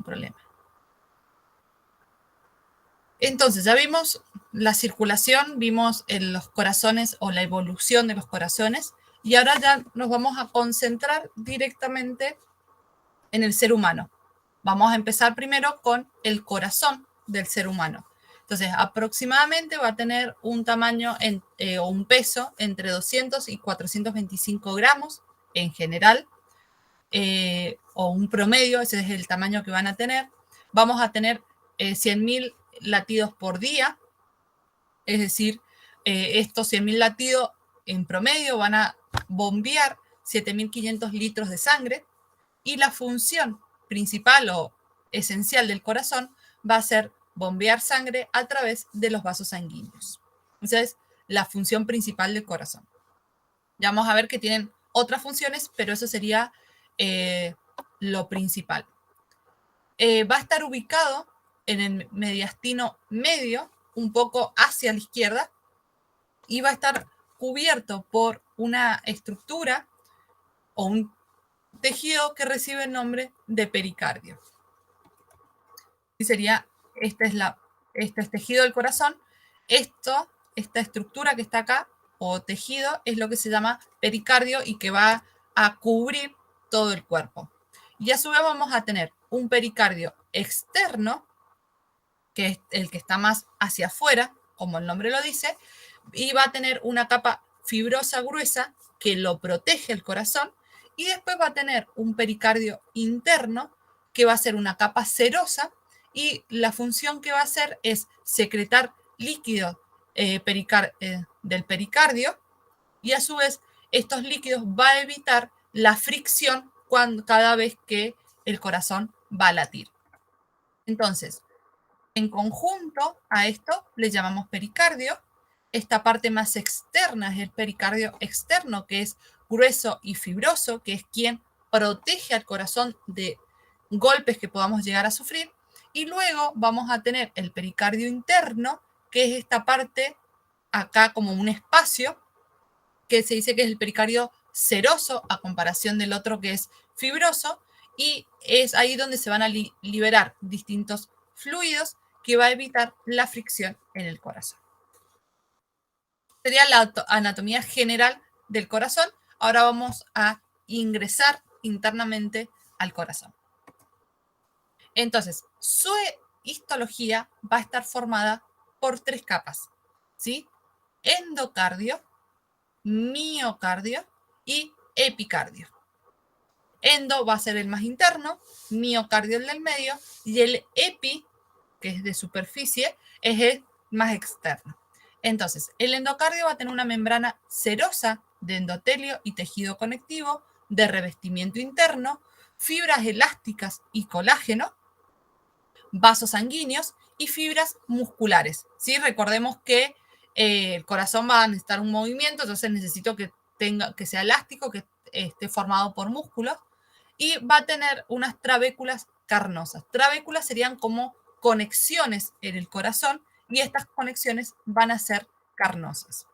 problema. Entonces, ya vimos la circulación, vimos los corazones o la evolución de los corazones, y ahora ya nos vamos a concentrar directamente en el ser humano. Vamos a empezar primero con el corazón del ser humano. Entonces, aproximadamente va a tener un tamaño o un peso entre 200 y 425 gramos en general, o un promedio, ese es el tamaño que van a tener. Vamos a tener 100.000 latidos por día, es decir, estos 100.000 latidos en promedio van a bombear 7.500 litros de sangre, y la función principal o esencial del corazón va a ser bombear sangre a través de los vasos sanguíneos. Esa es la función principal del corazón. Ya vamos a ver que tienen otras funciones, pero eso sería lo principal. Va a estar ubicado en el mediastino medio, un poco hacia la izquierda, y va a estar cubierto por una estructura o un tejido que recibe el nombre de pericardio. Y sería, este es tejido del corazón. Esta estructura que está acá, o tejido, es lo que se llama pericardio y que va a cubrir todo el cuerpo. Y a su vez vamos a tener un pericardio externo, que es el que está más hacia afuera, como el nombre lo dice, y va a tener una capa fibrosa gruesa que lo protege el corazón, y después va a tener un pericardio interno que va a ser una capa serosa, y la función que va a hacer es secretar líquido del pericardio, y a su vez estos líquidos va a evitar la fricción cada vez que el corazón va a latir. Entonces, en conjunto a esto le llamamos pericardio. Esta parte más externa es el pericardio externo, que es grueso y fibroso, que es quien protege al corazón de golpes que podamos llegar a sufrir. Y luego vamos a tener el pericardio interno, que es esta parte acá como un espacio, que se dice que es el pericardio seroso a comparación del otro que es fibroso, y es ahí donde se van a liberar distintos fluidos que va a evitar la fricción en el corazón. Sería la anatomía general del corazón. Ahora vamos a ingresar internamente al corazón. Entonces, su histología va a estar formada por 3 capas, ¿sí? Endocardio, miocardio y epicardio. Endo va a ser el más interno, miocardio el del medio, y el epi, que es de superficie, es el más externo. Entonces, el endocardio va a tener una membrana serosa de endotelio y tejido conectivo, de revestimiento interno, fibras elásticas y colágeno, vasos sanguíneos y fibras musculares, ¿sí? Recordemos que el corazón va a necesitar un movimiento, entonces necesito que sea elástico, que esté formado por músculos, y va a tener unas trabéculas carnosas. Trabéculas serían como conexiones en el corazón, y estas conexiones van a ser carnosas.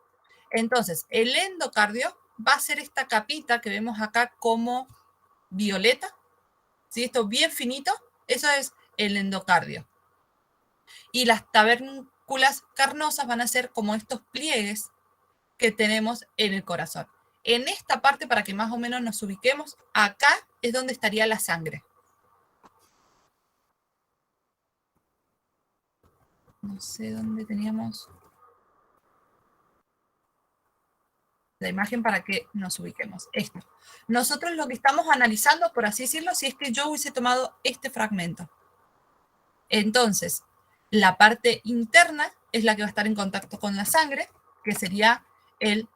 Entonces, el endocardio va a ser esta capita que vemos acá como violeta, ¿sí? Esto bien finito, eso es el endocardio. Y las tabernáculas carnosas van a ser como estos pliegues que tenemos en el corazón. En esta parte, para que más o menos nos ubiquemos, acá es donde estaría la sangre. No sé dónde teníamos la imagen para que nos ubiquemos. Esto. Nosotros lo que estamos analizando, por así decirlo, si es que yo hubiese tomado este fragmento. Entonces, la parte interna es la que va a estar en contacto con la sangre, que sería el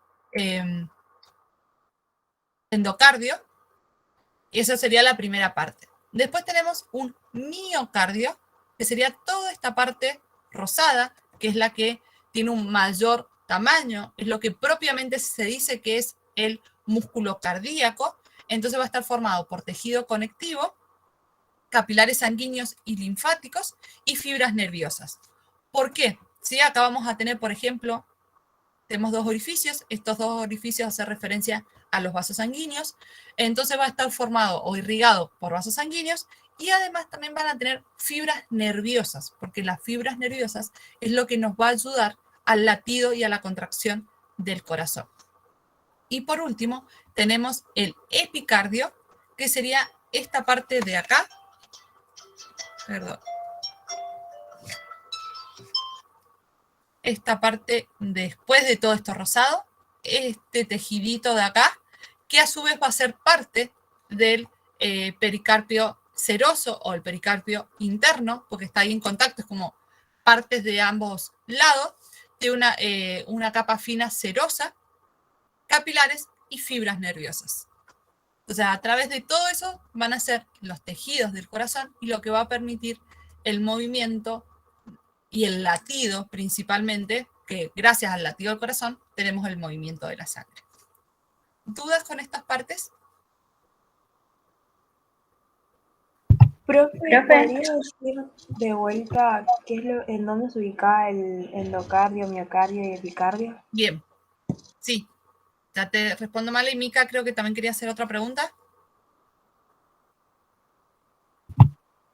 endocardio, y esa sería la primera parte. Después tenemos un miocardio, que sería toda esta parte rosada, que es la que tiene un mayor tamaño, es lo que propiamente se dice que es el músculo cardíaco. Entonces va a estar formado por tejido conectivo, capilares sanguíneos y linfáticos y fibras nerviosas. ¿Por qué? ¿Sí? Acá vamos a tener, por ejemplo, tenemos 2 orificios. Estos 2 orificios hacen referencia a los vasos sanguíneos, entonces va a estar formado o irrigado por vasos sanguíneos y además también van a tener fibras nerviosas, porque las fibras nerviosas es lo que nos va a ayudar al latido y a la contracción del corazón. Y por último, tenemos el epicardio, que sería esta parte de acá. Perdón. Esta parte después de todo esto rosado, este tejidito de acá, que a su vez va a ser parte del pericarpio seroso o el pericarpio interno, porque está ahí en contacto, es como partes de ambos lados, de una capa fina serosa, capilares y fibras nerviosas. O sea, a través de todo eso van a ser los tejidos del corazón y lo que va a permitir el movimiento y el latido principalmente, que gracias al latido del corazón tenemos el movimiento de la sangre. ¿Dudas con estas partes? Profe, ¿podría decir de vuelta en dónde se ubicaba el endocardio, miocardio y epicardio? Bien, sí. Ya te respondo mal y Mica creo que también quería hacer otra pregunta.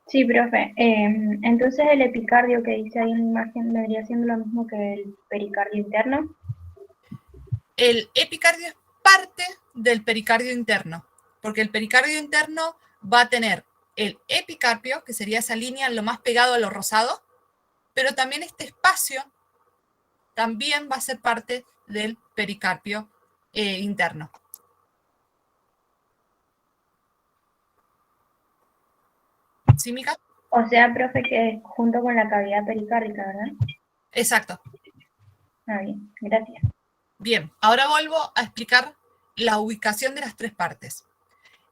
Sí, profe. Entonces el epicardio que dice ahí en la imagen vendría siendo lo mismo que el pericardio interno. El epicardio es parte del pericardio interno, porque el pericardio interno va a tener el epicarpio, que sería esa línea lo más pegado a lo rosado, pero también este espacio también va a ser parte del pericarpio interno. ¿Sí, Mica? O sea, profe, que es junto con la cavidad pericárdica, ¿verdad? Exacto. Ah, bien, gracias. Bien, ahora vuelvo a explicar la ubicación de las tres partes.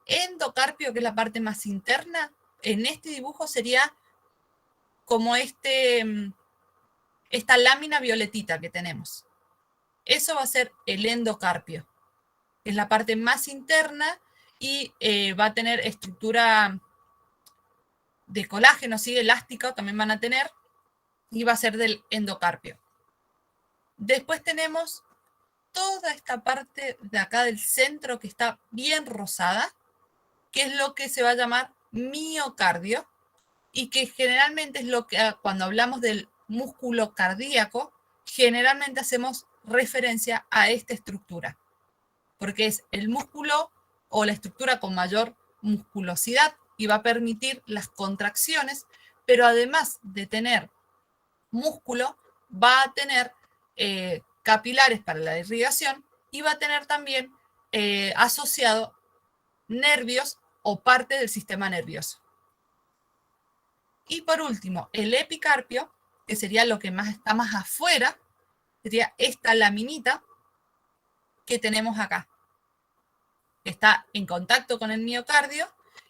Endocarpio, que es la parte más interna, en este dibujo sería como esta lámina violetita que tenemos. Eso va a ser el endocarpio, que es la parte más interna y va a tener estructura de colágeno, ¿sí? Elástico también van a tener, y va a ser del endocarpio. Después tenemos toda esta parte de acá del centro que está bien rosada, que es lo que se va a llamar miocardio, y que generalmente es lo que cuando hablamos del músculo cardíaco, generalmente hacemos referencia a esta estructura, porque es el músculo o la estructura con mayor musculosidad y va a permitir las contracciones, pero además de tener músculo, va a tener capilares para la irrigación y va a tener también asociado nervios o parte del sistema nervioso. Y por último, el epicarpio, que sería lo que está más afuera, sería esta laminita que tenemos acá, que está en contacto con el miocardio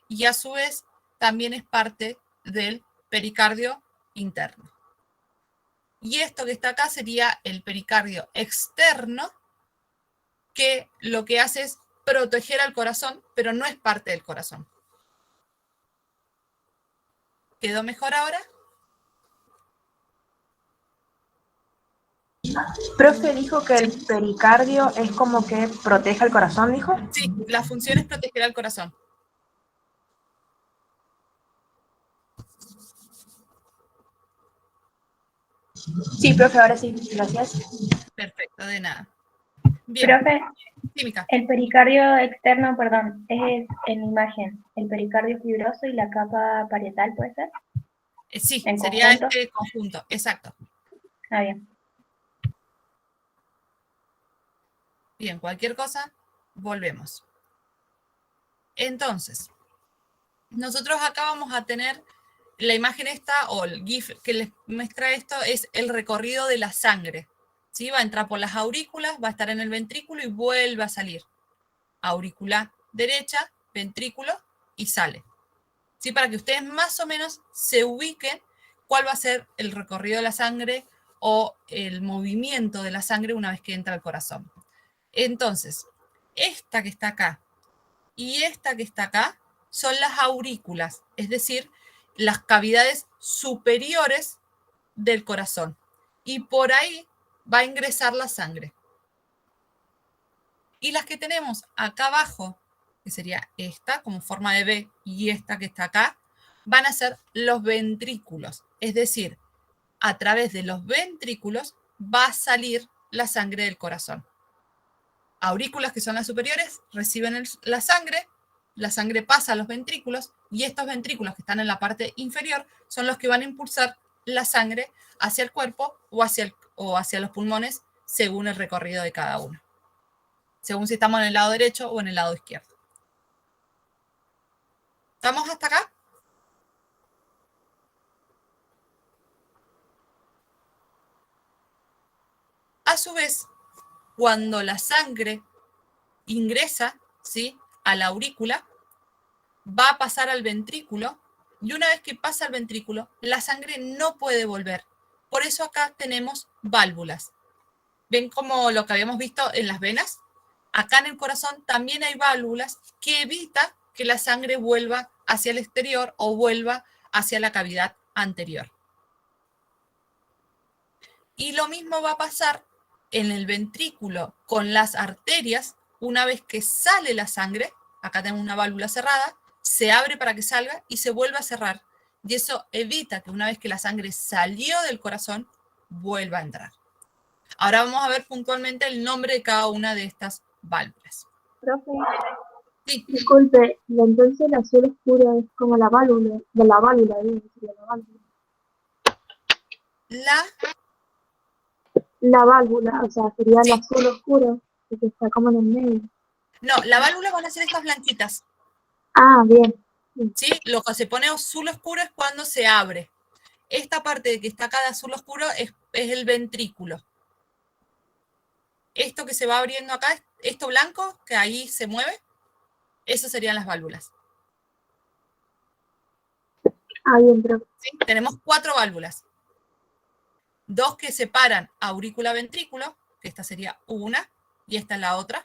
y a su vez también es parte del pericardio interno. Y esto que está acá sería el pericardio externo, que lo que hace es proteger al corazón, pero no es parte del corazón. ¿Quedó mejor ahora? Profe, dijo que el pericardio es como que protege al corazón, ¿dijo? Sí, la función es proteger al corazón. Sí, profe, ahora sí, gracias. Perfecto, de nada. Bien. Profe, Sí, Mica. el pericardio externo, perdón, es en imagen, el pericardio fibroso y la capa parietal, ¿puede ser? Sí, ¿En sería conjunto? este conjunto, exacto. Ah, bien. Bien, cualquier cosa, volvemos. Entonces, nosotros acá vamos a tener la imagen esta, o el GIF que les muestra esto, es el recorrido de la sangre. ¿Sí? Va a entrar por las aurículas, va a estar en el ventrículo y vuelve a salir. Aurícula derecha, ventrículo y sale. ¿Sí? Para que ustedes más o menos se ubiquen cuál va a ser el recorrido de la sangre o el movimiento de la sangre una vez que entra al corazón. Entonces, esta que está acá y esta que está acá son las aurículas, es decir, las cavidades superiores del corazón. Y por ahí va a ingresar la sangre. Y las que tenemos acá abajo, que sería esta, como forma de B, y esta que está acá, van a ser los ventrículos. Es decir, a través de los ventrículos va a salir la sangre del corazón. Aurículas, que son las superiores, reciben la sangre pasa a los ventrículos, y estos ventrículos que están en la parte inferior son los que van a impulsar la sangre hacia el cuerpo o hacia los pulmones, según el recorrido de cada uno. Según si estamos en el lado derecho o en el lado izquierdo. ¿Estamos hasta acá? A su vez, cuando la sangre ingresa, ¿sí?, a la aurícula, va a pasar al ventrículo, y una vez que pasa al ventrículo, la sangre no puede volver. Por eso acá tenemos válvulas. ¿Ven como lo que habíamos visto en las venas? Acá en el corazón también hay válvulas que evitan que la sangre vuelva hacia el exterior o vuelva hacia la cavidad anterior. Y lo mismo va a pasar en el ventrículo con las arterias. Una vez que sale la sangre, acá tenemos una válvula cerrada, se abre para que salga y se vuelve a cerrar. Y eso evita que una vez que la sangre salió del corazón, vuelva a entrar. Ahora vamos a ver puntualmente el nombre de cada una de estas válvulas. Profe, Sí. disculpe, y entonces el azul oscuro es como la válvula, sería la válvula. La válvula, o sea, sería el azul oscuro, que está como en el medio. No, la válvula van a ser estas blanquitas. Ah, bien. ¿Sí? Lo que se pone azul oscuro es cuando se abre. Esta parte que está acá de azul oscuro es el ventrículo. Esto que se va abriendo acá, esto blanco, que ahí se mueve, eso serían las válvulas. Ah, bien, profe. ¿Sí? Tenemos 4 válvulas. 2 que separan aurícula-ventrículo, que esta sería una, y esta es la otra,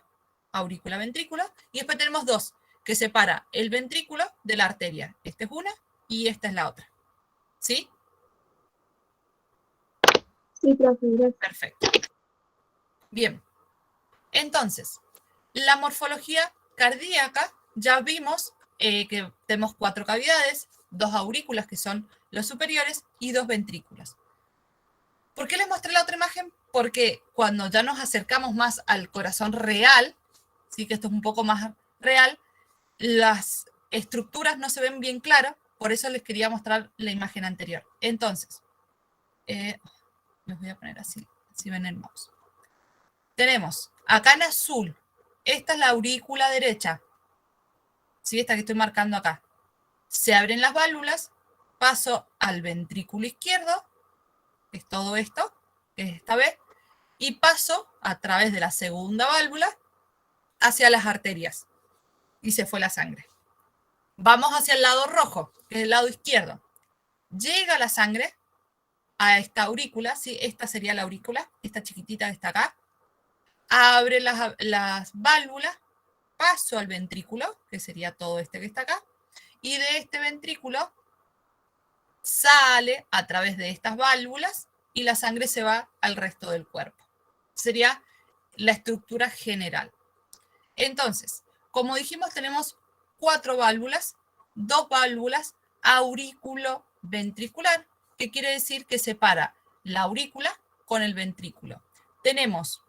aurícula-ventrículo. Y después tenemos 2 que separa el ventrículo de la arteria. Esta es una y esta es la otra. ¿Sí? Sí, profe, gracias. Perfecto. Bien. Entonces, la morfología cardíaca, ya vimos que tenemos 4 cavidades, 2 aurículas que son los superiores y 2 ventrículos. ¿Por qué les mostré la otra imagen? Porque cuando ya nos acercamos más al corazón real, ¿sí?, que esto es un poco más real, las estructuras no se ven bien claras, por eso les quería mostrar la imagen anterior. Entonces, les voy a poner así, si ven el mouse. Tenemos acá en azul, esta es la aurícula derecha, ¿sí?, esta que estoy marcando acá. Se abren las válvulas, paso al ventrículo izquierdo, que es todo esto, que es esta B, y paso a través de la segunda válvula hacia las arterias. Y se fue la sangre. Vamos hacia el lado rojo, que es el lado izquierdo. Llega la sangre a esta aurícula, ¿sí? Esta sería la aurícula, esta chiquitita que está acá. Abre las válvulas, paso al ventrículo, que sería todo este que está acá, y de este ventrículo sale a través de estas válvulas y la sangre se va al resto del cuerpo. Sería la estructura general. Entonces, como dijimos, tenemos 4 válvulas, 2 válvulas aurículo-ventricular, que quiere decir que separa la aurícula con el ventrículo. Tenemos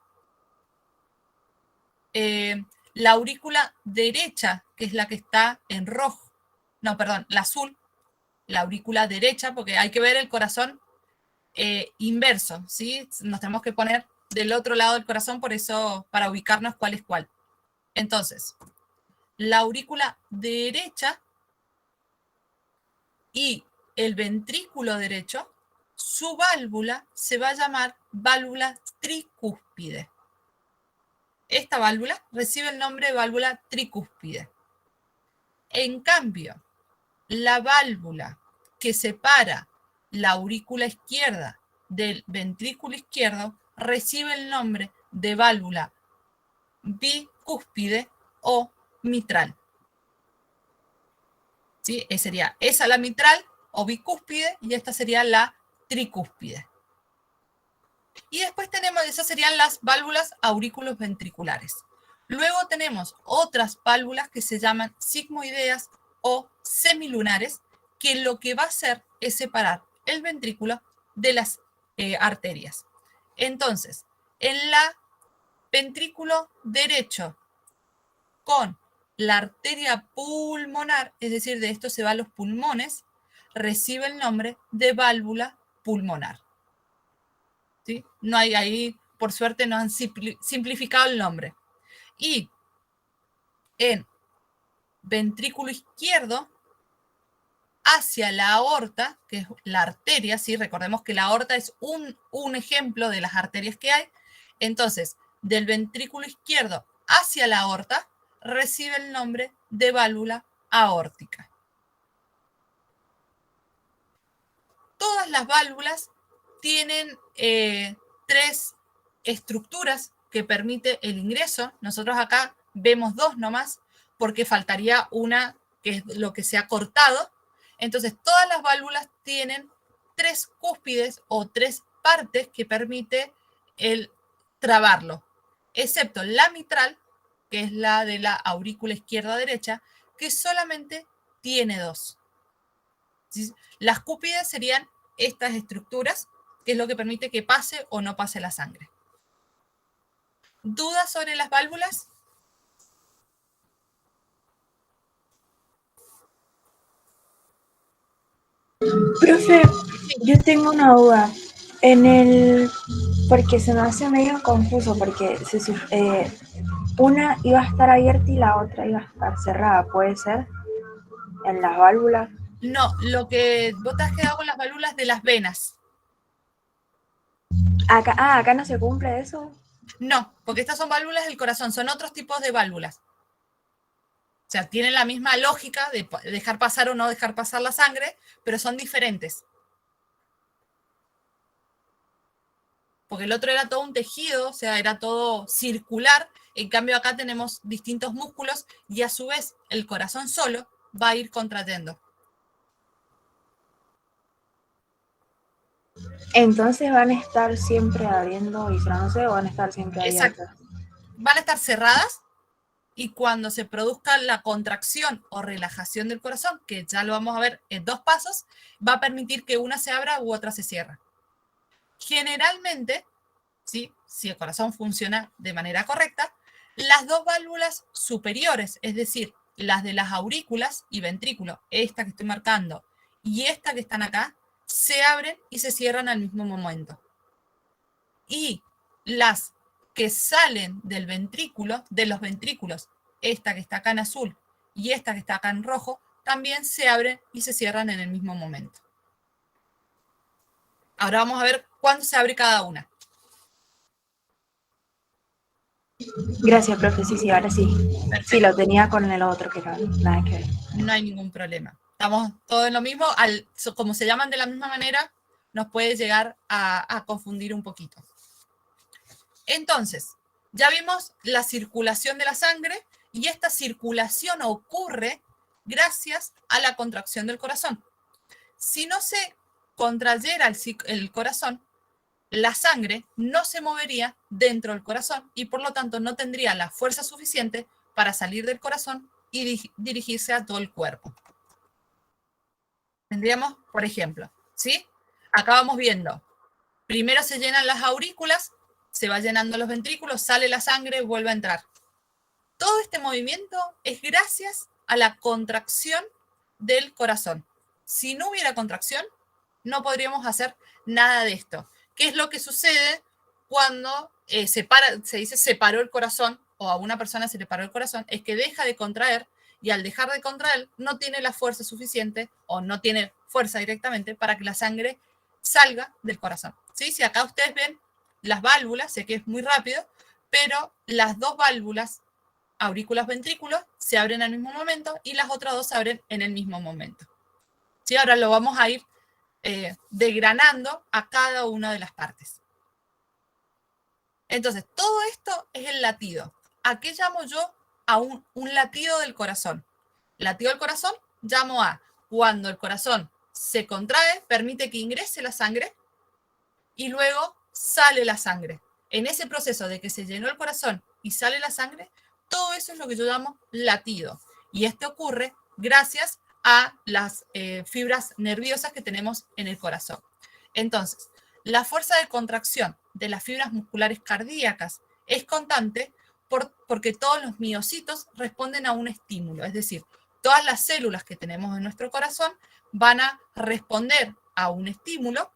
la aurícula derecha, que es la que está en rojo, no, perdón, la azul, la aurícula derecha, porque hay que ver el corazón inverso, ¿sí? Nos tenemos que poner del otro lado del corazón, por eso, para ubicarnos cuál es cuál. Entonces, la aurícula derecha y el ventrículo derecho, su válvula se va a llamar válvula tricúspide. Esta válvula recibe el nombre de válvula tricúspide. En cambio, la válvula que separa la aurícula izquierda del ventrículo izquierdo recibe el nombre de válvula bicúspide o mitral. ¿Sí? Sería esa la mitral o bicúspide y esta sería la tricúspide. Y después tenemos, esas serían las válvulas aurículos ventriculares. Luego tenemos otras válvulas que se llaman sigmoideas o semilunares, que lo que va a hacer es separar el ventrículo de las arterias. Entonces, en la ventrículo derecho con la arteria pulmonar, es decir, de esto se va a los pulmones, recibe el nombre de válvula pulmonar. ¿Sí? No hay ahí, por suerte, no han simplificado el nombre. Y en ventrículo izquierdo, hacia la aorta, que es la arteria, ¿sí? Recordemos que la aorta es un ejemplo de las arterias que hay. Entonces, del ventrículo izquierdo hacia la aorta, recibe el nombre de válvula aórtica. Todas las válvulas tienen tres estructuras que permite el ingreso. Nosotros acá vemos dos nomás, porque faltaría una que es lo que se ha cortado. Entonces, todas las válvulas tienen tres cúspides o tres partes que permite el trabarlo, excepto la mitral, que es la de la aurícula izquierda-derecha, que solamente tiene dos. ¿Sí? Las cúspides serían estas estructuras, que es lo que permite que pase o no pase la sangre. ¿Dudas sobre las válvulas? Profe, yo tengo una duda. Porque se me hace medio confuso, porque una iba a estar abierta y la otra iba a estar cerrada, ¿puede ser? En las válvulas. No, lo que vos te has quedado con las válvulas de las venas. Acá no se cumple eso. No, porque estas son válvulas del corazón, son otros tipos de válvulas. O sea, tienen la misma lógica de dejar pasar o no dejar pasar la sangre, pero son diferentes. Porque el otro era todo un tejido, o sea, era todo circular. En cambio, acá tenemos distintos músculos y a su vez el corazón solo va a ir contrayendo. Entonces van a estar siempre abriendo y cerrándose o van a estar siempre abiertas. Exacto. Van a estar cerradas y cuando se produzca la contracción o relajación del corazón, que ya lo vamos a ver en dos pasos, va a permitir que una se abra u otra se cierre. Generalmente, ¿sí? Si el corazón funciona de manera correcta, las dos válvulas superiores, es decir, las de las aurículas y ventrículo, esta que estoy marcando y esta que están acá, se abren y se cierran al mismo momento. Y las que salen del ventrículo, de los ventrículos, esta que está acá en azul y esta que está acá en rojo, también se abren y se cierran en el mismo momento. Ahora vamos a ver cuándo se abre cada una. Gracias, profe. Sí, ahora sí. Perfecto. Sí, lo tenía con el otro, que nada que ver. No hay ningún problema. Estamos todos en lo mismo. Como se llaman de la misma manera, nos puede llegar a confundir un poquito. Entonces, ya vimos la circulación de la sangre y esta circulación ocurre gracias a la contracción del corazón. Si no se contrayera el corazón, la sangre no se movería dentro del corazón y por lo tanto no tendría la fuerza suficiente para salir del corazón y dirigirse a todo el cuerpo. Tendríamos, por ejemplo, ¿sí? Acá vamos viendo, primero se llenan las aurículas, se va llenando los ventrículos, sale la sangre, vuelve a entrar. Todo este movimiento es gracias a la contracción del corazón. Si no hubiera contracción, no podríamos hacer nada de esto. ¿Qué es lo que sucede cuando se dice se paró el corazón o a una persona se le paró el corazón? Es que deja de contraer y al dejar de contraer no tiene la fuerza suficiente o no tiene fuerza directamente para que la sangre salga del corazón. ¿Sí? Si acá ustedes ven las válvulas, sé que es muy rápido, pero las dos válvulas, aurículas, ventrículos, se abren al mismo momento y las otras dos se abren en el mismo momento. ¿Sí? Ahora lo vamos a ir desgranando a cada una de las partes. Entonces, todo esto es el latido. ¿A qué llamo yo a un latido del corazón? Latido del corazón llamo a cuando el corazón se contrae, permite que ingrese la sangre y luego sale la sangre. En ese proceso de que se llenó el corazón y sale la sangre, Todo eso es lo que yo llamo latido. Y esto ocurre gracias a las fibras nerviosas que tenemos en el corazón. Entonces, la fuerza de contracción de las fibras musculares cardíacas es constante porque todos los miocitos responden a un estímulo. Es decir, todas las células que tenemos en nuestro corazón van a responder a un estímulo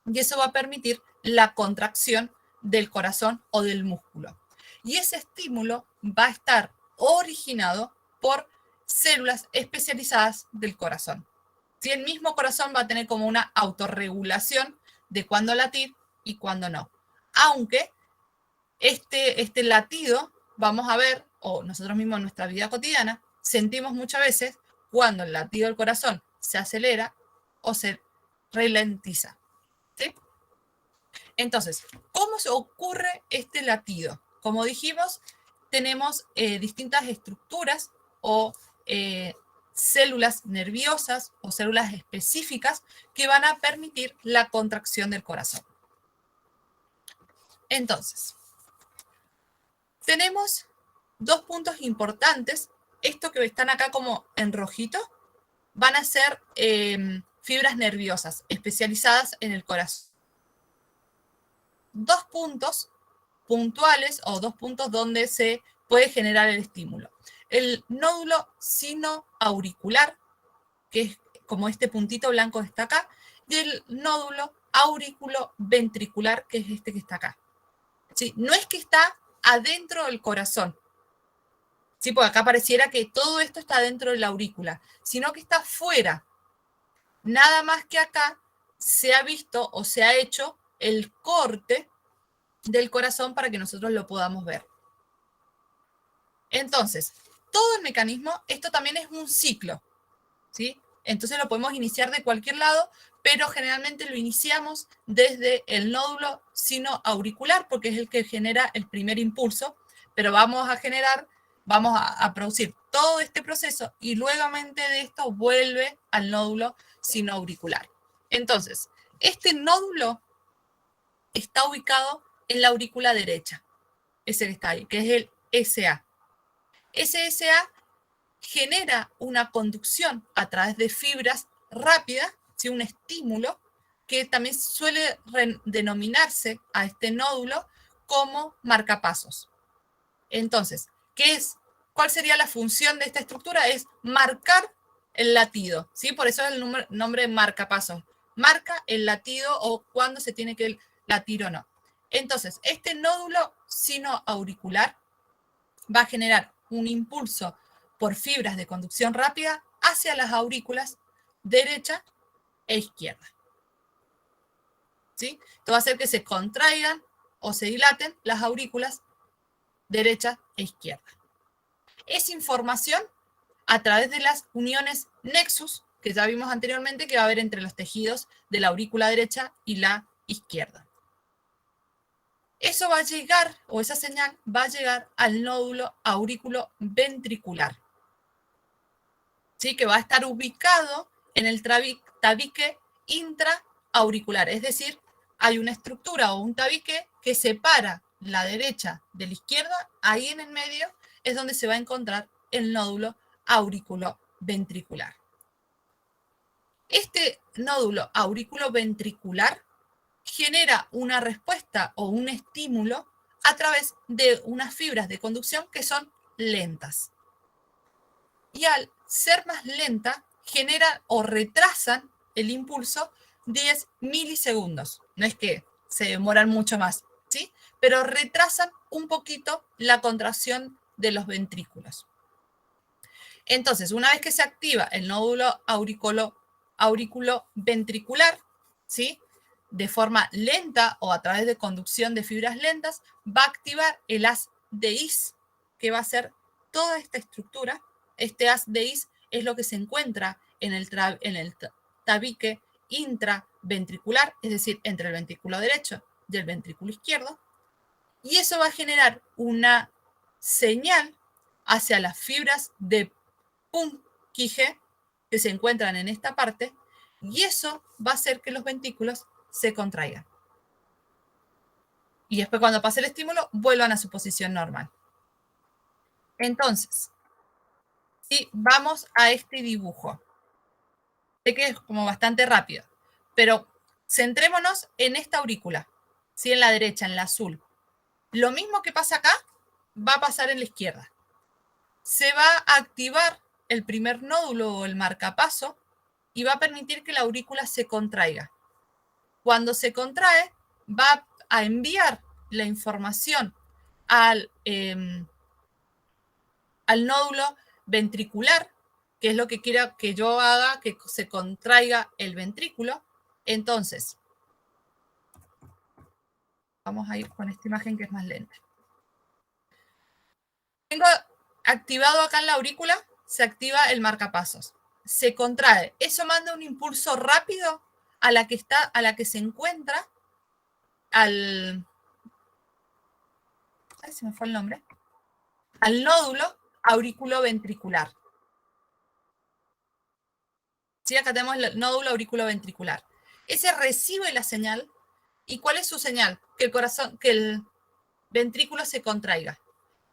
y eso va a permitir la contracción del corazón o del músculo. Y ese estímulo va a estar originado por células especializadas del corazón. Si el mismo corazón va a tener como una autorregulación de cuándo latir y cuándo no. Aunque este latido, vamos a ver, o nosotros mismos en nuestra vida cotidiana, sentimos muchas veces cuando el latido del corazón se acelera o se ralentiza. ¿Sí? Entonces, ¿cómo se ocurre este latido? Como dijimos, tenemos distintas estructuras o células nerviosas o células específicas que van a permitir la contracción del corazón. Entonces, tenemos dos puntos importantes. Estos que están acá como en rojito van a ser fibras nerviosas especializadas en el corazón. Dos puntos puntuales o dos puntos donde se puede generar el estímulo. El nódulo sinoauricular, que es como este puntito blanco que está acá, y el nódulo auriculoventricular, que es este que está acá. ¿Sí? No es que está adentro del corazón, ¿sí? Porque acá pareciera que todo esto está dentro de la aurícula, sino que está fuera. Nada más que acá se ha visto o se ha hecho el corte del corazón para que nosotros lo podamos ver. Entonces, todo el mecanismo, esto también es un ciclo, ¿sí? Entonces lo podemos iniciar de cualquier lado, pero generalmente lo iniciamos desde el nódulo sinoauricular, porque es el que genera el primer impulso, pero vamos a producir todo este proceso y luego de esto vuelve al nódulo sinoauricular. Entonces, este nódulo está ubicado en la aurícula derecha, ese que está ahí, que es el SA. Ese SA genera una conducción a través de fibras rápidas, ¿sí? Un estímulo que también suele denominarse a este nódulo como marcapasos. Entonces, ¿cuál sería la función de esta estructura? Es marcar el latido, ¿sí? Por eso es el nombre marcapasos. Marca el latido o cuándo se tiene que latir o no. Entonces, este nódulo sinoauricular va a generar un impulso por fibras de conducción rápida hacia las aurículas derecha e izquierda. ¿Sí? Esto va a hacer que se contraigan o se dilaten las aurículas derecha e izquierda. Esa información a través de las uniones nexus, que ya vimos anteriormente que va a haber entre los tejidos de la aurícula derecha y la izquierda. Eso va a llegar, o esa señal va a llegar al nódulo auriculoventricular, ¿sí? Que va a estar ubicado en el tabique intraauricular, es decir, hay una estructura o un tabique que separa la derecha de la izquierda, ahí en el medio es donde se va a encontrar el nódulo auriculoventricular. Este nódulo auriculoventricular genera una respuesta o un estímulo a través de unas fibras de conducción que son lentas. Y al ser más lenta, generan o retrasan el impulso 10 milisegundos. No es que se demoran mucho más, ¿sí? Pero retrasan un poquito la contracción de los ventrículos. Entonces, una vez que se activa el nódulo auriculoventricular, ¿sí? De forma lenta o a través de conducción de fibras lentas, va a activar el haz de His, que va a ser toda esta estructura. Este haz de His es lo que se encuentra en el tabique intraventricular, es decir, entre el ventrículo derecho y el ventrículo izquierdo, y eso va a generar una señal hacia las fibras de Purkinje que se encuentran en esta parte, y eso va a hacer que los ventrículos se contraigan. Y después, cuando pase el estímulo, vuelvan a su posición normal. Entonces, si vamos a este dibujo, sé que es como bastante rápido, pero centrémonos en esta aurícula, ¿sí? En la derecha, en la azul. Lo mismo que pasa acá, va a pasar en la izquierda. Se va a activar el primer nódulo o el marcapaso y va a permitir que la aurícula se contraiga. Cuando se contrae, va a enviar la información al nódulo ventricular, que es lo que quiera que yo haga, que se contraiga el ventrículo. Entonces, vamos a ir con esta imagen que es más lenta. Tengo activado acá en la aurícula, se activa el marcapasos. Se contrae. Eso manda un impulso rápido a la que se encuentra al... Ay, se me fue el nombre. Al nódulo auriculoventricular. ¿Sí? Acá tenemos el nódulo auriculoventricular. Ese recibe la señal. ¿Y cuál es su señal? Que el ventrículo se contraiga.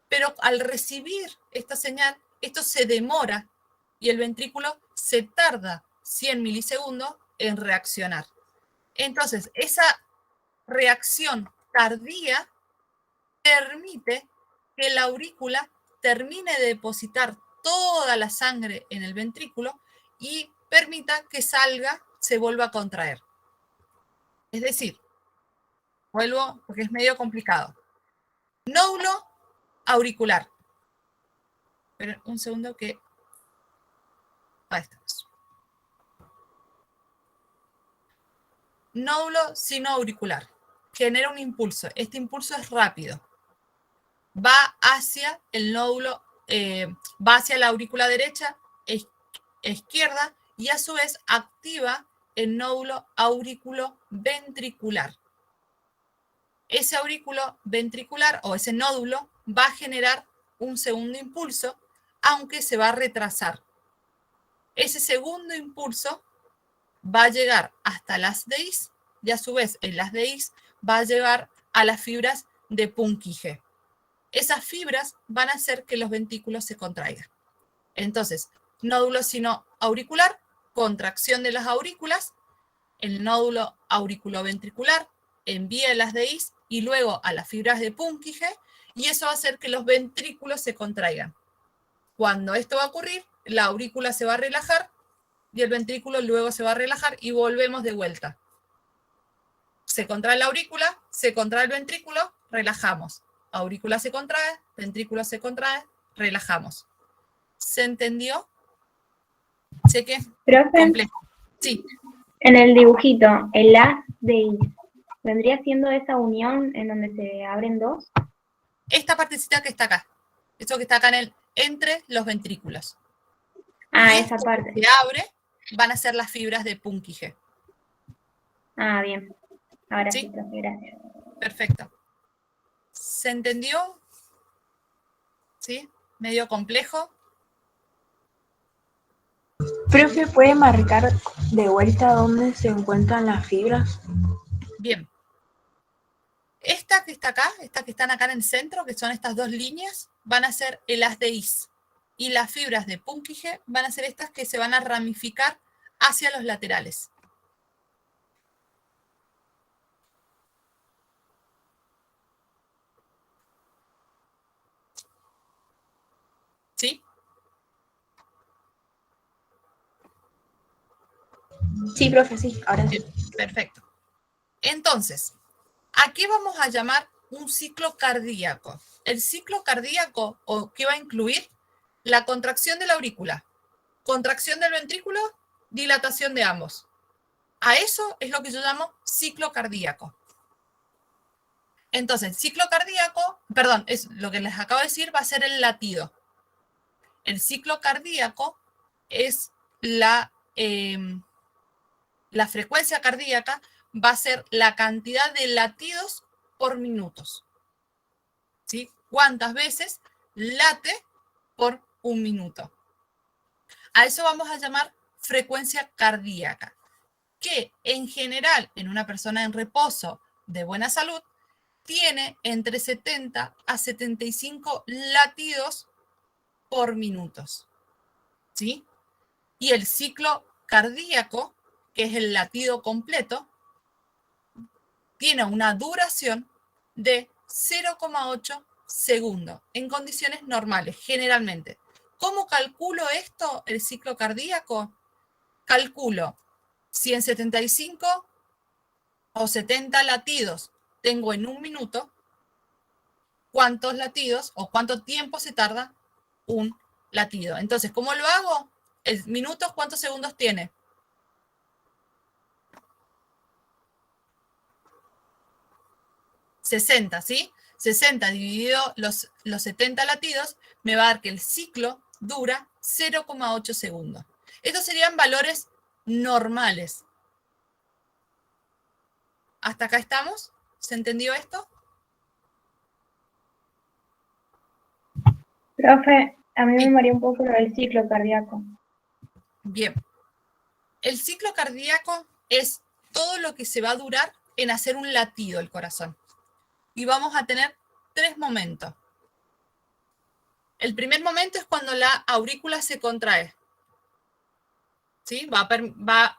Pero al recibir esta señal, esto se demora y el ventrículo se tarda 100 milisegundos en reaccionar. Entonces, esa reacción tardía permite que la aurícula termine de depositar toda la sangre en el ventrículo y permita que salga, se vuelva a contraer. Es decir, vuelvo porque es medio complicado. Nódulo auricular. Esperen un segundo que... Ahí estamos. Nódulo sinoauricular. Genera un impulso. Este impulso es rápido. Va hacia el nódulo, va hacia la aurícula derecha, izquierda, y a su vez activa el nódulo auriculoventricular. Ese aurículo ventricular o ese nódulo va a generar un segundo impulso, aunque se va a retrasar. Ese segundo impulso va a llegar hasta las DIs y a su vez en las DIs va a llegar a las fibras de Purkinje. Esas fibras van a hacer que los ventrículos se contraigan. Entonces, nódulo sinoauricular, contracción de las aurículas, el nódulo auriculoventricular envía las DIs y luego a las fibras de Purkinje, y eso va a hacer que los ventrículos se contraigan. Cuando esto va a ocurrir, la aurícula se va a relajar y el ventrículo luego se va a relajar y volvemos de vuelta. Se contrae la aurícula, se contrae el ventrículo, relajamos. Aurícula se contrae, ventrículo se contrae, relajamos. ¿Se entendió? Sé que es complejo. Sí. En el dibujito, el haz de is, ¿vendría siendo esa unión en donde se abren dos? Esta partecita que está acá. Eso que está acá entre los ventrículos. Ah, esa parte. Se abre, van a ser las fibras de Purkinje. Ah, bien. Ahora ¿Sí? sí, profe, gracias. Perfecto. ¿Se entendió? ¿Sí? ¿Medio complejo? Profe, ¿puede marcar de vuelta dónde se encuentran las fibras? Bien. Esta que está acá, estas que están acá en el centro, que son estas dos líneas, van a ser el haz de is. Y las fibras de Purkinje van a ser estas que se van a ramificar hacia los laterales. ¿Sí? Sí, profe, sí, ahora sí. Perfecto. Entonces, ¿a qué vamos a llamar un ciclo cardíaco? El ciclo cardíaco, ¿o qué va a incluir? La contracción de la aurícula, contracción del ventrículo, dilatación de ambos. A eso es lo que yo llamo ciclo cardíaco. Entonces, ciclo cardíaco, perdón, es lo que les acabo de decir, va a ser el latido. El ciclo cardíaco es la frecuencia cardíaca, va a ser la cantidad de latidos por minutos. ¿Sí? ¿Cuántas veces late por un minuto? A eso vamos a llamar frecuencia cardíaca, que en general en una persona en reposo de buena salud tiene entre 70 a 75 latidos por minutos. ¿Sí? Y el ciclo cardíaco, que es el latido completo, tiene una duración de 0,8 segundos en condiciones normales, generalmente. ¿Cómo calculo esto, el ciclo cardíaco? Calculo si en 75 o 70 latidos tengo en un minuto, cuántos latidos o cuánto tiempo se tarda un latido. Entonces, ¿cómo lo hago? El minuto, ¿cuántos segundos tiene? 60, ¿sí? 60 dividido los 70 latidos me va a dar que el ciclo dura 0,8 segundos. Estos serían valores normales. ¿Hasta acá estamos? ¿Se entendió esto? Profe, a mí Sí. me mareó un poco lo del ciclo cardíaco. Bien. El ciclo cardíaco es todo lo que se va a durar en hacer un latido el corazón. Y vamos a tener 3 momentos. El primer momento es cuando la aurícula se contrae. ¿Sí?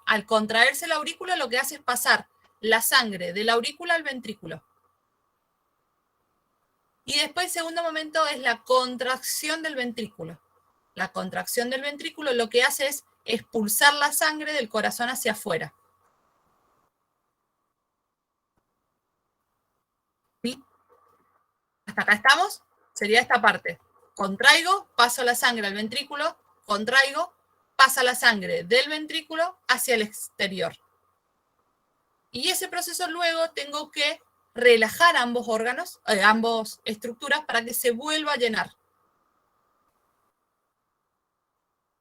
Al contraerse la aurícula, lo que hace es pasar la sangre de la aurícula al ventrículo. Y después el segundo momento es la contracción del ventrículo. La contracción del ventrículo lo que hace es expulsar la sangre del corazón hacia afuera. ¿Sí? ¿Hasta acá estamos? Sería esta parte. Contraigo, paso la sangre al ventrículo, contraigo, pasa la sangre del ventrículo hacia el exterior. Y ese proceso luego tengo que relajar ambos órganos, ambas estructuras para que se vuelva a llenar.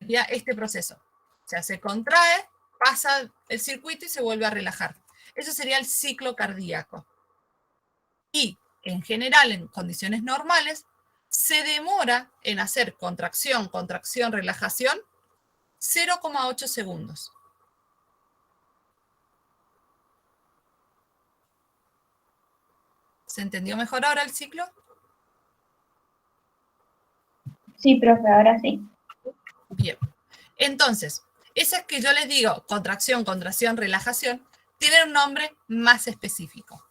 Ya este proceso. O sea, se contrae, pasa el circuito y se vuelve a relajar. Eso sería el ciclo cardíaco. Y en general, en condiciones normales, se demora en hacer contracción, contracción, relajación 0,8 segundos. ¿Se entendió mejor ahora el ciclo? Sí, profe, ahora sí. Bien. Entonces, esas que yo les digo, contracción, contracción, relajación, tienen un nombre más específico.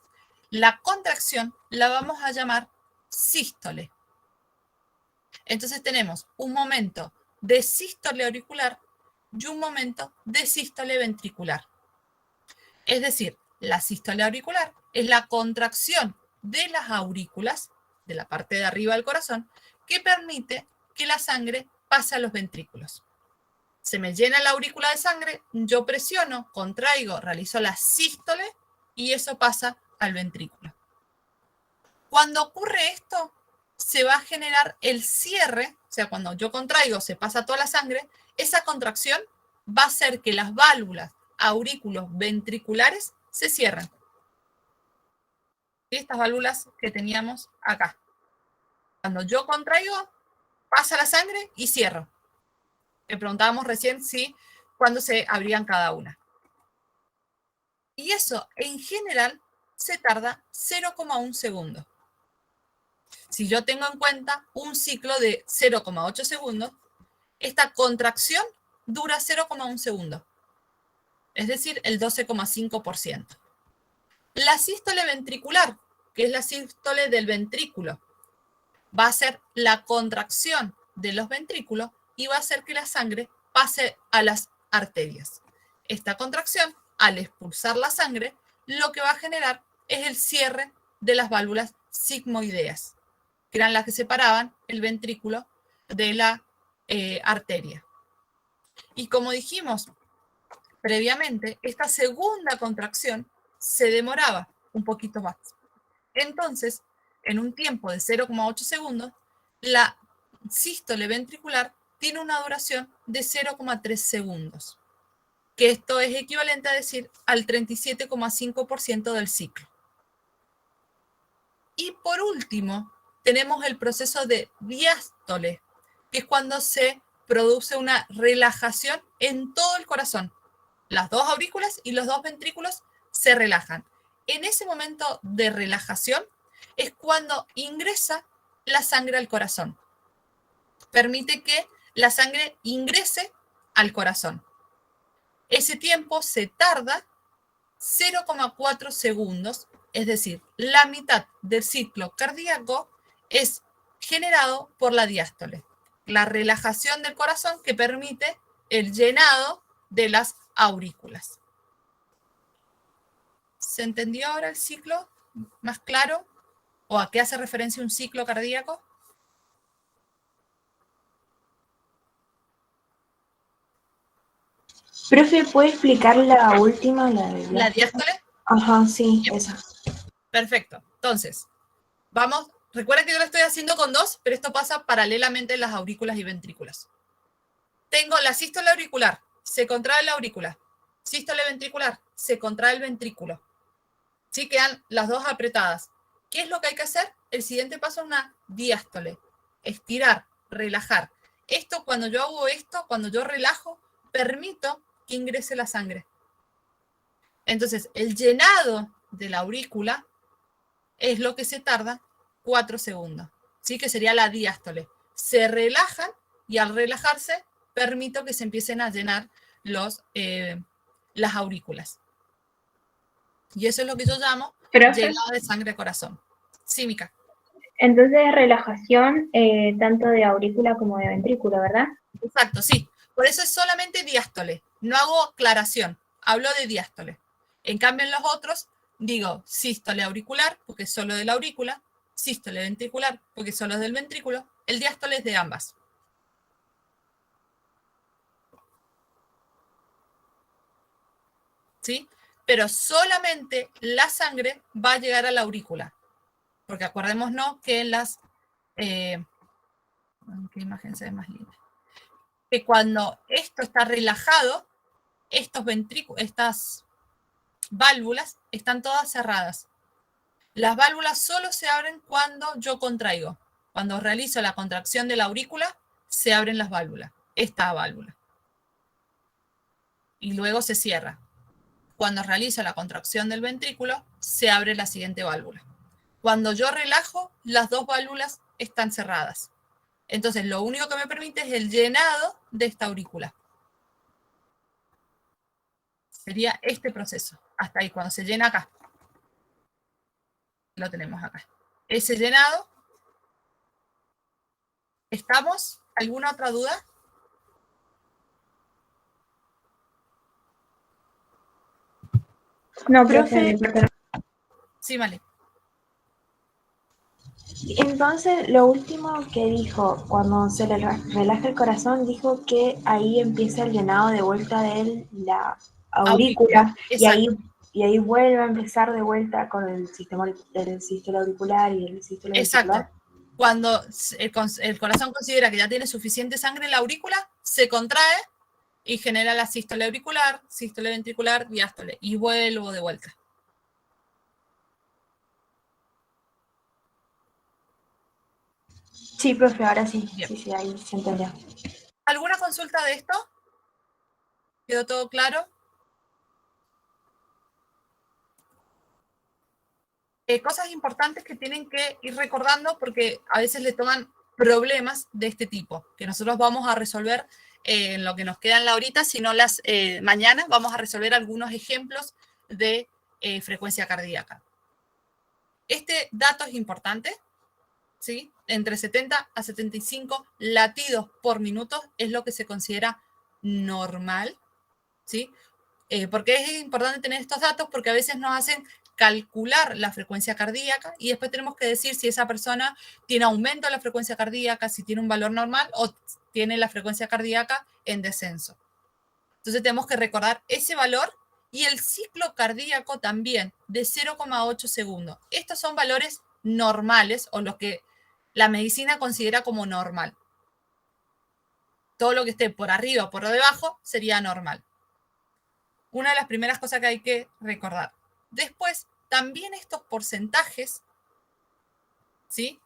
La contracción la vamos a llamar sístole. Entonces tenemos un momento de sístole auricular y un momento de sístole ventricular. Es decir, la sístole auricular es la contracción de las aurículas, de la parte de arriba del corazón, que permite que la sangre pase a los ventrículos. Se me llena la aurícula de sangre, yo presiono, contraigo, realizo la sístole y eso pasa al ventrículo. Cuando ocurre esto, se va a generar el cierre, o sea, cuando yo contraigo, se pasa toda la sangre, esa contracción va a hacer que las válvulas aurículos ventriculares se cierren. ¿Sí? Estas válvulas que teníamos acá. Cuando yo contraigo, pasa la sangre y cierro. Le preguntábamos recién cuándo se abrían cada una. Y eso, en general, se tarda 0,1 segundo. Si yo tengo en cuenta un ciclo de 0,8 segundos, esta contracción dura 0,1 segundo. Es decir, el 12,5%. La sístole ventricular, que es la sístole del ventrículo, va a ser la contracción de los ventrículos y va a hacer que la sangre pase a las arterias. Esta contracción, al expulsar la sangre, lo que va a generar es el cierre de las válvulas sigmoideas, que eran las que separaban el ventrículo de la arteria. Y como dijimos previamente, esta segunda contracción se demoraba un poquito más. Entonces, en un tiempo de 0,8 segundos, la sístole ventricular tiene una duración de 0,3 segundos, que esto es equivalente a decir al 37,5% del ciclo. Y por último, tenemos el proceso de diástole, que es cuando se produce una relajación en todo el corazón. Las dos aurículas y los dos ventrículos se relajan. En ese momento de relajación es cuando ingresa la sangre al corazón. permite que la sangre ingrese al corazón. Ese tiempo se tarda 0,4 segundos, es decir, la mitad del ciclo cardíaco es generado por la diástole, la relajación del corazón que permite el llenado de las aurículas. ¿Se entendió ahora el ciclo más claro? ¿O a qué hace referencia un ciclo cardíaco? Profe, ¿puede explicar la última, la de ¿La diástole? Ajá, sí, Bien. esa. Perfecto. Entonces, vamos. Recuerden que yo lo estoy haciendo con dos, pero esto pasa paralelamente en las aurículas y ventrículos. Tengo la sístole auricular, se contrae la aurícula. Sístole ventricular, se contrae el ventrículo. ¿Sí? Quedan las dos apretadas. ¿Qué es lo que hay que hacer? El siguiente paso es una diástole. Estirar, relajar. Esto, cuando yo hago esto, cuando yo relajo, permito que ingrese la sangre. Entonces, el llenado de la aurícula es lo que se tarda 4 segundos. ¿Sí? Que sería la diástole. Se relajan y al relajarse permito que se empiecen a llenar las aurículas. Y eso es lo que yo llamo llenado de sangre al corazón. Sí, Mica. Entonces, relajación tanto de aurícula como de ventrículo, ¿verdad? Exacto, sí. Por eso es solamente diástole. No hago aclaración. Hablo de diástole. En cambio, en los otros digo sístole auricular, porque es solo de la aurícula, sístole ventricular, porque solo es del ventrículo. El diástole es de ambas. ¿Sí? Pero solamente la sangre va a llegar a la aurícula. Porque acordémonos que en las... ¿qué imagen se ve más linda? Que cuando esto está relajado, estas válvulas están todas cerradas. Las válvulas solo se abren cuando yo contraigo. Cuando realizo la contracción de la aurícula, se abren las válvulas. Esta válvula. Y luego se cierra. Cuando realizo la contracción del ventrículo, se abre la siguiente válvula. Cuando yo relajo, las dos válvulas están cerradas. Entonces, lo único que me permite es el llenado de esta aurícula. Sería este proceso. Hasta ahí, cuando se llena acá. Lo tenemos acá. Ese llenado. ¿Estamos? ¿Alguna otra duda? No, profe. Sí, vale. Entonces, lo último que dijo, cuando se le relaja el corazón, dijo que ahí empieza el llenado de vuelta de la aurícula y ahí vuelve a empezar de vuelta con el sistema auricular y el sístole ventricular. Exacto. Cuando el corazón considera que ya tiene suficiente sangre en la aurícula, se contrae y genera la sístole auricular, sístole ventricular, diástole. Y vuelvo de vuelta. Sí, profe, ahora sí. Bien. Sí, ahí se entendió. ¿Alguna consulta de esto? ¿Quedó todo claro? Cosas importantes que tienen que ir recordando porque a veces le toman problemas de este tipo, que nosotros vamos a resolver en lo que nos queda en la horita, sino mañana vamos a resolver algunos ejemplos de frecuencia cardíaca. Este dato es importante, ¿sí? Entre 70 a 75 latidos por minuto es lo que se considera normal, ¿sí? ¿Por qué es importante tener estos datos? Porque a veces nos hacen calcular la frecuencia cardíaca y después tenemos que decir si esa persona tiene aumento de la frecuencia cardíaca, si tiene un valor normal o tiene la frecuencia cardíaca en descenso. Entonces tenemos que recordar ese valor y el ciclo cardíaco también de 0,8 segundos. Estos son valores normales o los que la medicina considera como normal. Todo lo que esté por arriba o por debajo sería normal. Una de las primeras cosas que hay que recordar. Después, también estos porcentajes, ¿sí?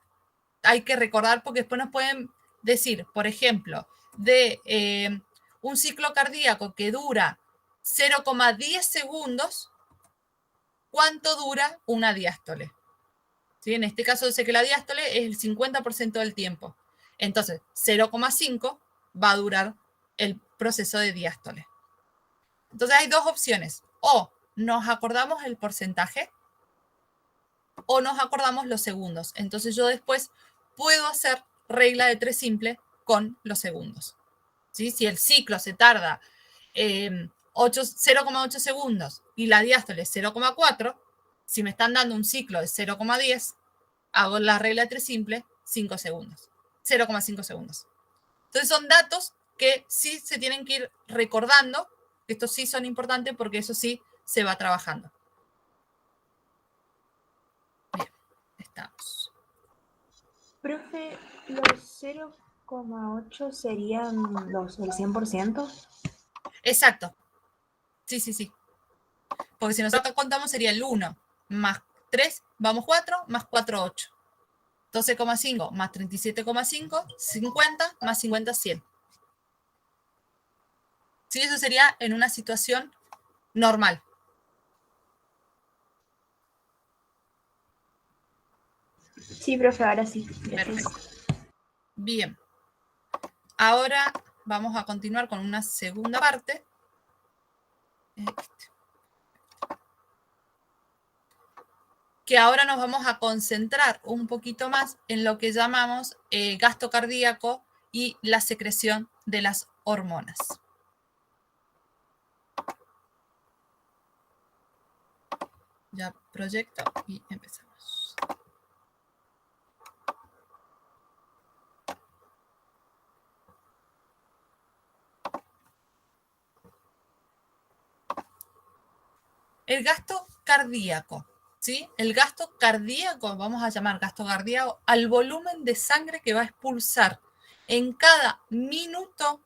Hay que recordar porque después nos pueden decir, por ejemplo, de un ciclo cardíaco que dura 0,10 segundos, ¿cuánto dura una diástole? ¿Sí? En este caso sé que la diástole es el 50% del tiempo. Entonces, 0,5 va a durar el proceso de diástole. Entonces hay dos opciones. O nos acordamos el porcentaje o nos acordamos los segundos. Entonces yo después puedo hacer regla de 3 simple con los segundos. ¿Sí? Si el ciclo se tarda 0,8 segundos y la diástole es 0,4, si me están dando un ciclo de 0,10, hago la regla de 3 simple 5 segundos. 0,5 segundos. Entonces son datos que sí se tienen que ir recordando. Estos sí son importantes porque eso sí se va trabajando. Bien, estamos. Profe, ¿los 0,8 serían el 100%? Exacto. Sí, sí, sí. Porque si nosotros contamos sería el 1 más 3, vamos 4, más 4, 8. 12,5 más 37,5, 50 más 50, 100. Sí, eso sería en una situación normal. Sí, profe, ahora sí. Gracias. Perfecto. Bien. Ahora vamos a continuar con una segunda parte. Que ahora nos vamos a concentrar un poquito más en lo que llamamos gasto cardíaco y la secreción de las hormonas. Ya proyecto y empezamos. El gasto cardíaco, ¿sí? El gasto cardíaco, vamos a llamar gasto cardíaco, al volumen de sangre que va a expulsar en cada minuto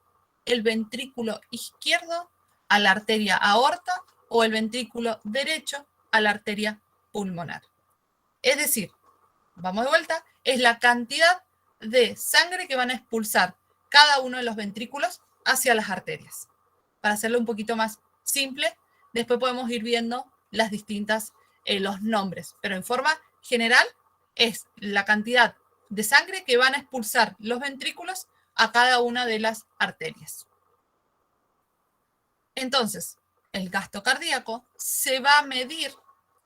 el ventrículo izquierdo a la arteria aorta o el ventrículo derecho a la arteria pulmonar. Es decir, vamos de vuelta, es la cantidad de sangre que van a expulsar cada uno de los ventrículos hacia las arterias. Para hacerlo un poquito más simple, después podemos ir viendo las distintas, los nombres, pero en forma general es la cantidad de sangre que van a expulsar los ventrículos a cada una de las arterias. Entonces, el gasto cardíaco se va a medir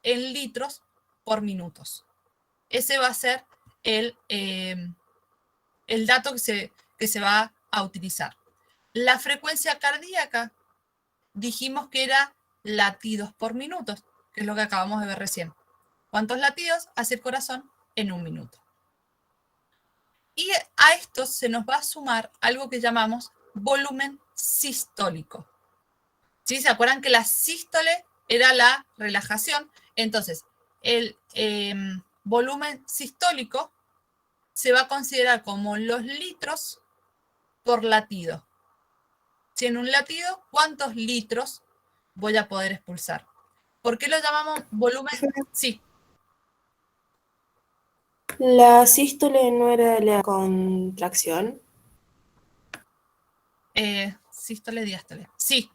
en litros por minutos. Ese va a ser el dato que se va a utilizar. La frecuencia cardíaca dijimos que era latidos por minutos, que es lo que acabamos de ver recién. ¿Cuántos latidos hace el corazón en un minuto? Y a esto se nos va a sumar algo que llamamos volumen sistólico. ¿Sí? ¿Se acuerdan que la sístole era la relajación? Entonces, el volumen sistólico se va a considerar como los litros por latido. Si en un latido, ¿cuántos litros voy a poder expulsar? ¿Por qué lo llamamos volumen? Sí. ¿La sístole no era la contracción? Sístole, diástole. Sí.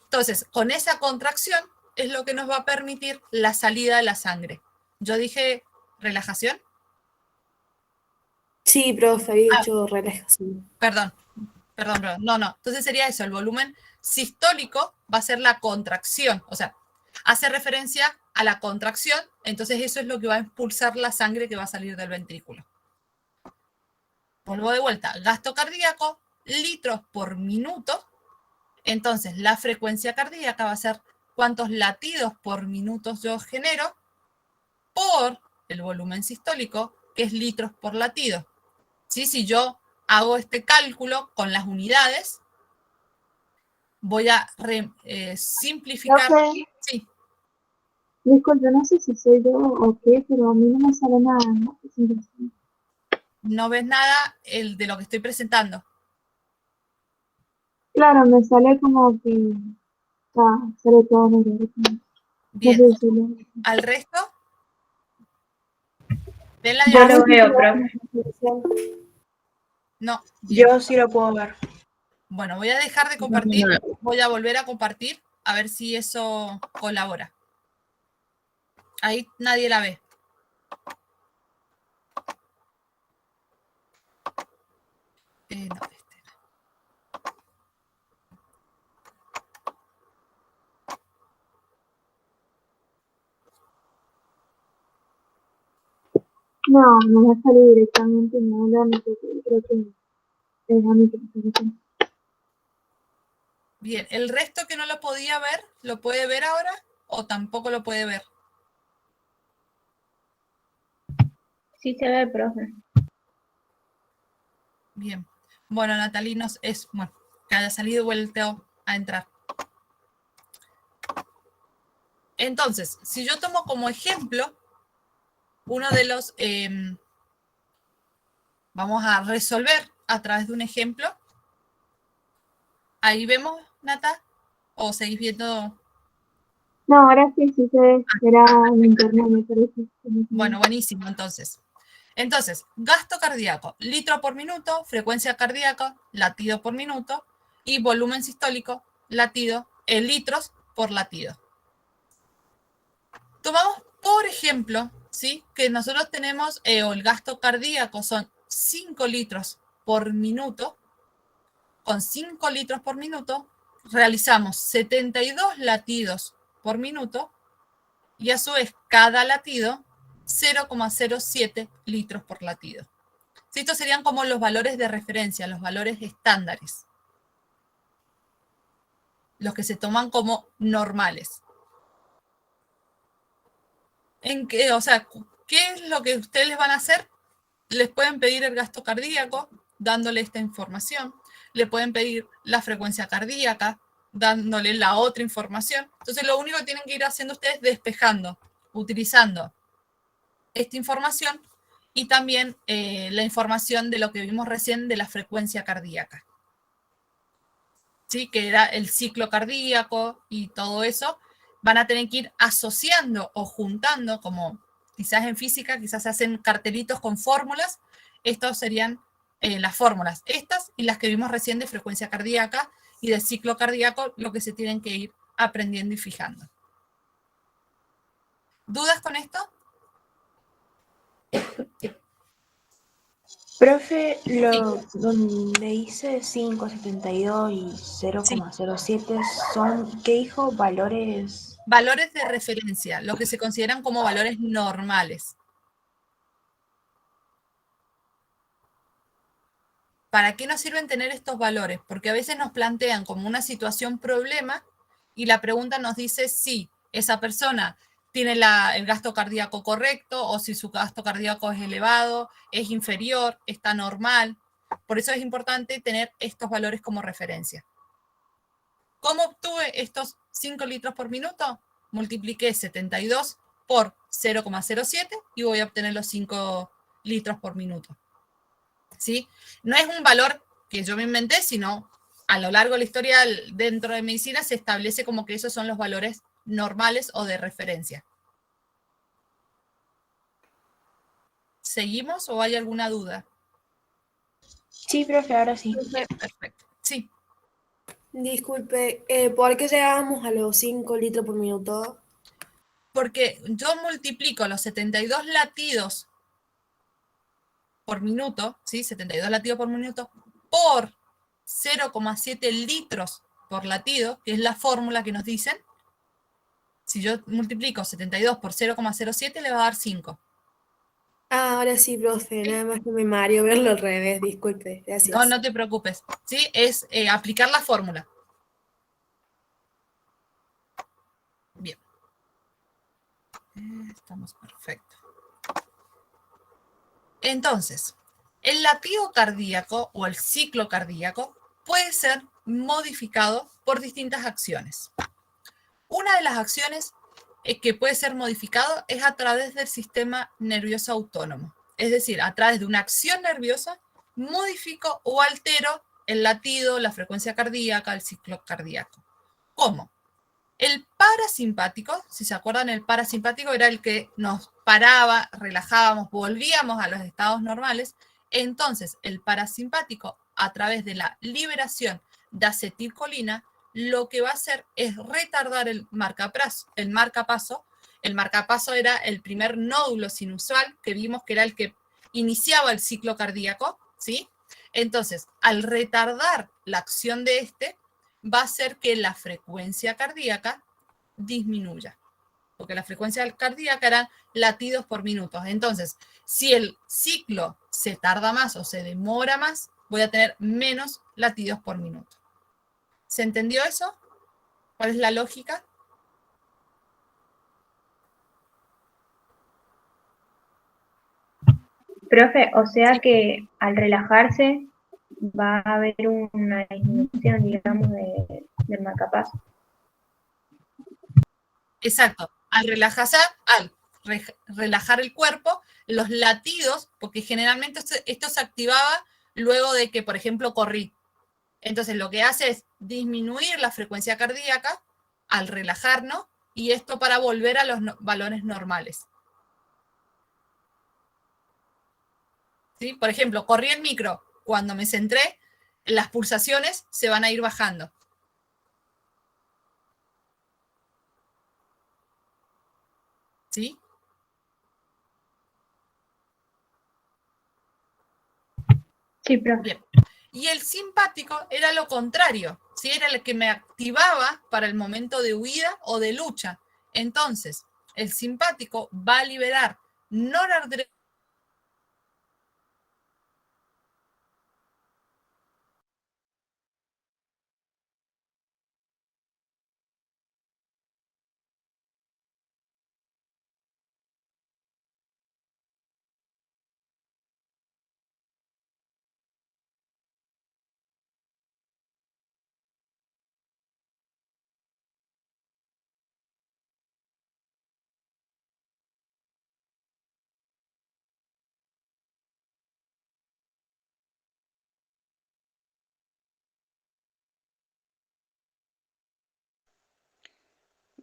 Entonces, con esa contracción es lo que nos va a permitir la salida de la sangre. Yo dije relajación. Sí, profe, había dicho relajación. Perdón. No. Entonces sería eso, el volumen sistólico va a ser la contracción, o sea, hace referencia a la contracción, entonces eso es lo que va a impulsar la sangre que va a salir del ventrículo. Vuelvo de vuelta, gasto cardíaco, litros por minuto, entonces la frecuencia cardíaca va a ser cuántos latidos por minuto yo genero por el volumen sistólico, que es litros por latido. ¿Sí? Si yo hago este cálculo con las unidades, voy a simplificar. Profe, Sí, disculpe, no sé si soy yo o qué, pero a mí no me sale nada en la presentación. no ves nada de lo que estoy presentando. Claro, me sale como que sale todo negro. Bien, No sé si lo... al resto, ven la Yo lo diapositiva. veo, profe. No, bien. Yo sí lo puedo ver. Bueno, voy a dejar de compartir, voy a volver a compartir, a ver si eso colabora. Ahí nadie la ve. No, No, me va a salir directamente, no, creo que es la microfonación. Bien, ¿el resto que no lo podía ver, lo puede ver ahora o tampoco lo puede ver? Sí se ve, profe. Bien. Bueno, Natalie, bueno, que haya salido y vuelto a entrar. Entonces, si yo tomo como ejemplo uno de los... vamos a resolver a través de un ejemplo. Ahí vemos, Nata, o seguís viendo... No, ahora sí se ve. Era en internet, me parece. Bueno, buenísimo, entonces. Entonces, gasto cardíaco, litro por minuto, frecuencia cardíaca, latido por minuto, y volumen sistólico, latido, en litros por latido. Tomamos, por ejemplo, ¿sí? Que nosotros tenemos, o el gasto cardíaco son 5 litros por minuto. Con 5 litros por minuto, realizamos 72 latidos por minuto, y a su vez, cada latido, 0,07 litros por latido. ¿Sí? Estos serían como los valores de referencia, los valores estándares, los que se toman como normales. O sea, ¿qué es lo que ustedes les van a hacer? Les pueden pedir el gasto cardíaco dándole esta información, le pueden pedir la frecuencia cardíaca dándole la otra información. Entonces, lo único que tienen que ir haciendo ustedes es despejando, utilizando esta información y también la información de lo que vimos recién de la frecuencia cardíaca. ¿Sí? Que era el ciclo cardíaco y todo eso, van a tener que ir asociando o juntando, como quizás en física, quizás se hacen cartelitos con fórmulas. Estos serían las fórmulas, estas y las que vimos recién de frecuencia cardíaca y de ciclo cardíaco, lo que se tienen que ir aprendiendo y fijando. ¿Dudas con esto? Profe, donde dice 5,72 y 0,07 son, ¿qué dijo? Valores. Valores de referencia, lo que se consideran como valores normales. ¿Para qué nos sirven tener estos valores? Porque a veces nos plantean como una situación problema y la pregunta nos dice si esa persona tiene el gasto cardíaco correcto o si su gasto cardíaco es elevado, es inferior, está normal. Por eso es importante tener estos valores como referencia. ¿Cómo obtuve estos 5 litros por minuto? Multipliqué 72 por 0,07 y voy a obtener los 5 litros por minuto. ¿Sí? No es un valor que yo me inventé, sino a lo largo de la historia dentro de medicina se establece como que esos son los valores normales o de referencia. ¿Seguimos o hay alguna duda? Sí, profe, ahora sí. Perfecto. Sí. Disculpe, ¿por qué llegamos a los 5 litros por minuto? Porque yo multiplico los 72 latidos por minuto, ¿sí? 72 latidos por minuto, por 0,7 litros por latido, que es la fórmula que nos dicen. Si yo multiplico 72 por 0,07, le va a dar 5. Ah, ahora sí, profe, nada más que me mario verlo al revés, disculpe, gracias. No, no te preocupes, ¿sí? Es aplicar la fórmula. Bien. Estamos perfectos. Entonces, el latido cardíaco o el ciclo cardíaco puede ser modificado por distintas acciones. Una de las acciones que puede ser modificado es a través del sistema nervioso autónomo. Es decir, a través de una acción nerviosa, modifico o altero el latido, la frecuencia cardíaca, el ciclo cardíaco. ¿Cómo? El parasimpático, si se acuerdan, el parasimpático era el que nos paraba, relajábamos, volvíamos a los estados normales. Entonces, el parasimpático, a través de la liberación de acetilcolina, lo que va a hacer es retardar el marcapaso. El marcapaso era el primer nódulo sinusal que vimos que era el que iniciaba el ciclo cardíaco, ¿sí? Entonces, al retardar la acción de este, va a hacer que la frecuencia cardíaca disminuya, porque la frecuencia cardíaca eran latidos por minuto. Entonces, si el ciclo se tarda más o se demora más, voy a tener menos latidos por minuto. ¿Se entendió eso? ¿Cuál es la lógica? Profe, o sea que al relajarse va a haber una disminución, digamos, del marcapaso. Exacto. Al relajar el cuerpo, los latidos, porque generalmente esto se activaba luego de que, por ejemplo, corrí. Entonces, lo que hace es disminuir la frecuencia cardíaca al relajarnos y esto para volver a los valores normales. ¿Sí? Por ejemplo, corrí el micro. Cuando me centré, las pulsaciones se van a ir bajando. ¿Sí? Sí, profe. Bien. Y el simpático era lo contrario, ¿sí? Era el que me activaba para el momento de huida o de lucha. Entonces, el simpático va a liberar noradrenalina.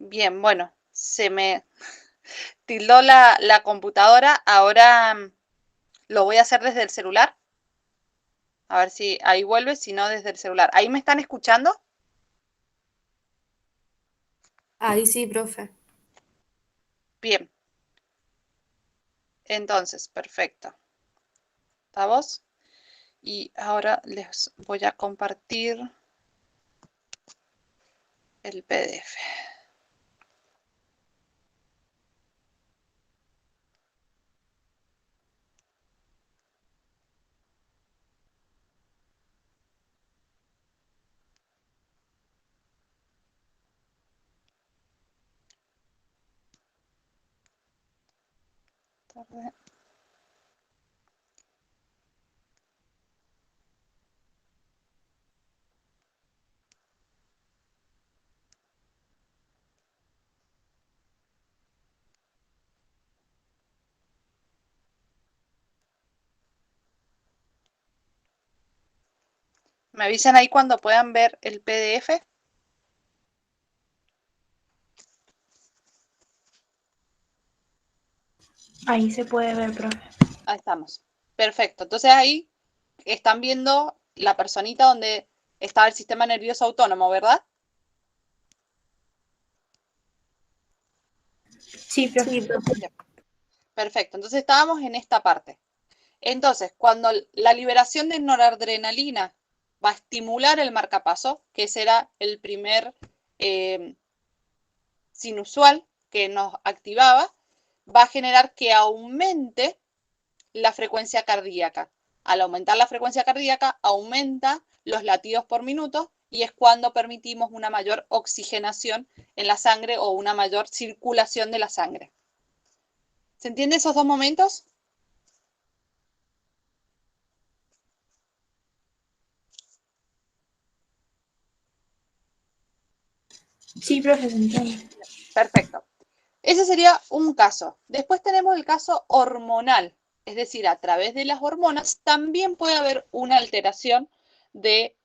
Bien, bueno, se me tildó la computadora. Ahora lo voy a hacer desde el celular. A ver si ahí vuelve, si no desde el celular. ¿Ahí me están escuchando? Ahí sí, profe. Bien. Entonces, perfecto. ¿Estamos? Y ahora les voy a compartir el PDF. ¿Me avisan ahí cuando puedan ver el PDF? Ahí se puede ver, profe. Ahí estamos. Perfecto. Entonces ahí están viendo la personita donde estaba el sistema nervioso autónomo, ¿verdad? Sí, profe. Sí, profe. Perfecto. Entonces estábamos en esta parte. Entonces, cuando la liberación de noradrenalina va a estimular el marcapaso, que será el primer sinusual que nos activaba, va a generar que aumente la frecuencia cardíaca. Al aumentar la frecuencia cardíaca, aumenta los latidos por minuto y es cuando permitimos una mayor oxigenación en la sangre o una mayor circulación de la sangre. ¿Se entienden esos dos momentos? Sí, profe, se entiende. Perfecto. Ese sería un caso. Después tenemos el caso hormonal, es decir, a través de las hormonas también puede haber una alteración de,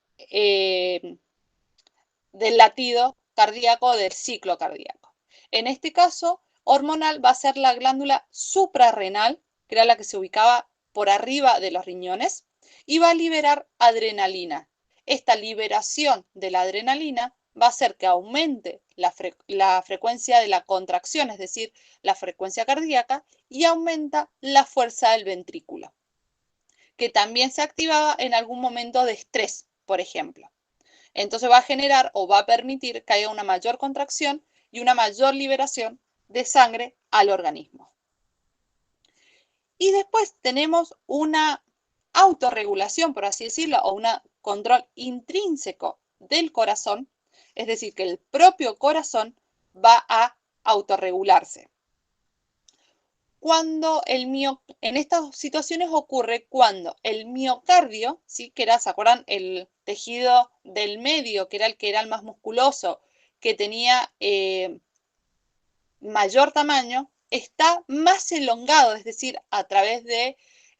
del latido cardíaco, del ciclo cardíaco. En este caso, hormonal va a ser la glándula suprarrenal, que era la que se ubicaba por arriba de los riñones, y va a liberar adrenalina. Esta liberación de la adrenalina va a hacer que aumente la frecuencia de la contracción, es decir, la frecuencia cardíaca, y aumenta la fuerza del ventrículo. que también se activaba en algún momento de estrés, por ejemplo. Entonces va a generar o va a permitir que haya una mayor contracción y una mayor liberación de sangre al organismo. Y después tenemos una autorregulación, por así decirlo, o un control intrínseco del corazón, es decir, que el propio corazón va a autorregularse. En estas situaciones ocurre cuando el miocardio, ¿sí? Que era, ¿se acuerdan? El tejido del medio, que era el más musculoso, que tenía mayor tamaño, está más elongado, es decir,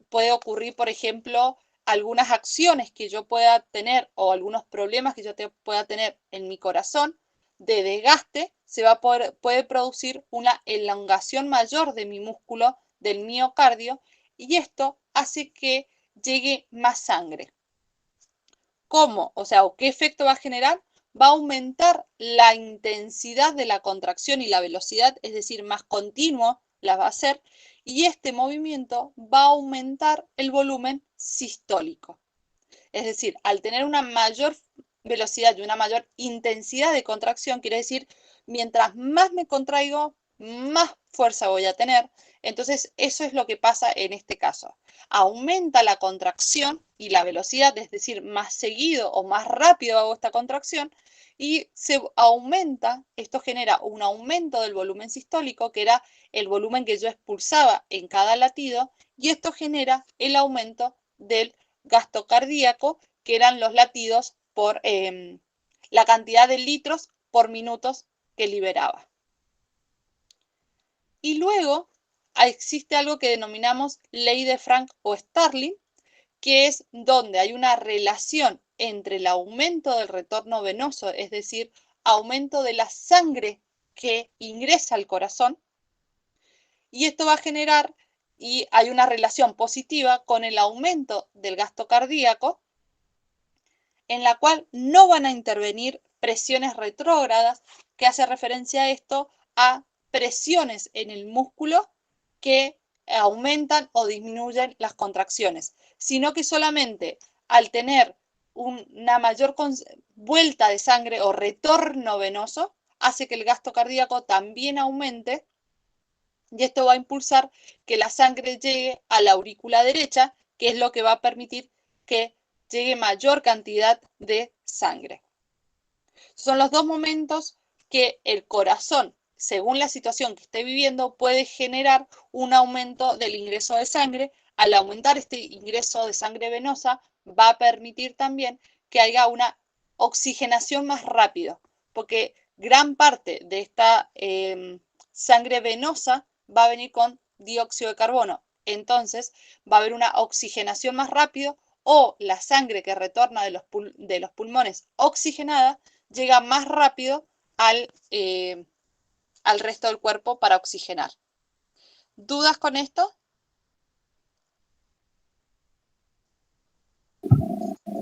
puede ocurrir, por ejemplo, algunas acciones que yo pueda tener o algunos problemas que yo pueda tener en mi corazón de desgaste, puede producir una elongación mayor de mi músculo, del miocardio, y esto hace que llegue más sangre. ¿Cómo? O sea, ¿qué efecto va a generar? Va a aumentar la intensidad de la contracción y la velocidad, es decir, más continuo la va a hacer, y este movimiento va a aumentar el volumen sistólico. Es decir, al tener una mayor velocidad y una mayor intensidad de contracción, quiere decir, mientras más me contraigo, más fuerza voy a tener. Entonces, eso es lo que pasa en este caso. Aumenta la contracción y la velocidad, es decir, más seguido o más rápido hago esta contracción, y esto genera un aumento del volumen sistólico, que era el volumen que yo expulsaba en cada latido, y esto genera el aumento del gasto cardíaco, que eran los latidos por la cantidad de litros por minutos que liberaba. Y luego existe algo que denominamos ley de Frank o Starling, que es donde hay una relación entre el aumento del retorno venoso, es decir, aumento de la sangre que ingresa al corazón, y esto va a generar, y hay una relación positiva con el aumento del gasto cardíaco, en la cual no van a intervenir presiones retrógradas, que hace referencia a esto, a presiones en el músculo que aumentan o disminuyen las contracciones, sino que solamente al tener una mayor vuelta de sangre o retorno venoso, hace que el gasto cardíaco también aumente, y esto va a impulsar que la sangre llegue a la aurícula derecha, que es lo que va a permitir que llegue mayor cantidad de sangre. Son los dos momentos que el corazón, según la situación que esté viviendo, puede generar un aumento del ingreso de sangre. Al aumentar este ingreso de sangre venosa, va a permitir también que haya una oxigenación más rápido, porque gran parte de esta sangre venosa va a venir con dióxido de carbono. Entonces va a haber una oxigenación más rápido, o la sangre que retorna de los pulmones oxigenada llega más rápido al resto del cuerpo para oxigenar. ¿Dudas con esto?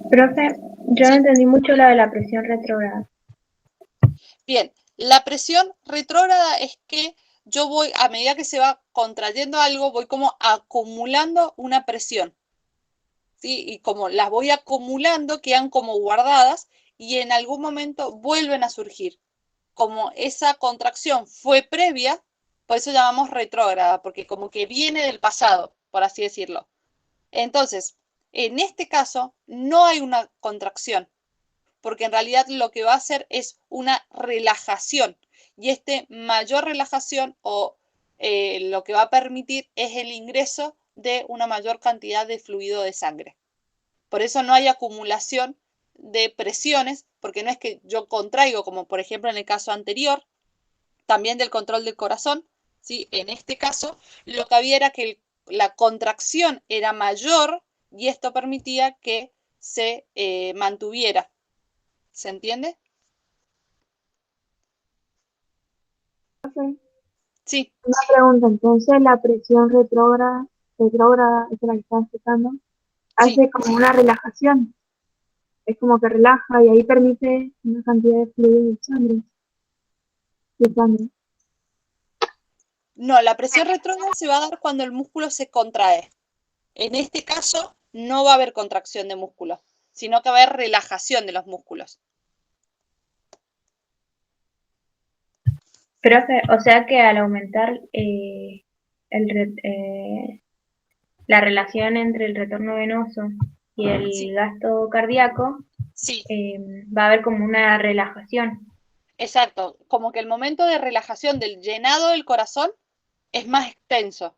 Profe, yo no entendí mucho la de la presión retrógrada. Bien, la presión retrógrada es que yo voy, a medida que se va contrayendo algo, voy como acumulando una presión, ¿sí? Y como las voy acumulando, quedan como guardadas y en algún momento vuelven a surgir. Como esa contracción fue previa, por eso llamamos retrógrada, porque como que viene del pasado, por así decirlo. Entonces, en este caso, no hay una contracción, porque en realidad lo que va a hacer es una relajación, y mayor relajación lo que va a permitir es el ingreso de una mayor cantidad de fluido de sangre. Por eso no hay acumulación de presiones, porque no es que yo contraigo, como por ejemplo en el caso anterior, también del control del corazón, ¿sí? En este caso, lo que había era que la contracción era mayor y esto permitía que se mantuviera. ¿Se entiende? Sí. Una pregunta, entonces la presión retrógrada, es la que estaba explicando, hace Sí. como una relajación. Es como que relaja y ahí permite una cantidad de fluido de sangre. No, la presión retrógrada se va a dar cuando el músculo se contrae. En este caso, no va a haber contracción de músculos, sino que va a haber relajación de los músculos. Profe, o sea que al aumentar la relación entre el retorno venoso y el Sí. gasto cardíaco, Sí, va a haber como una relajación. exacto. Como que el momento de relajación del llenado del corazón es más extenso.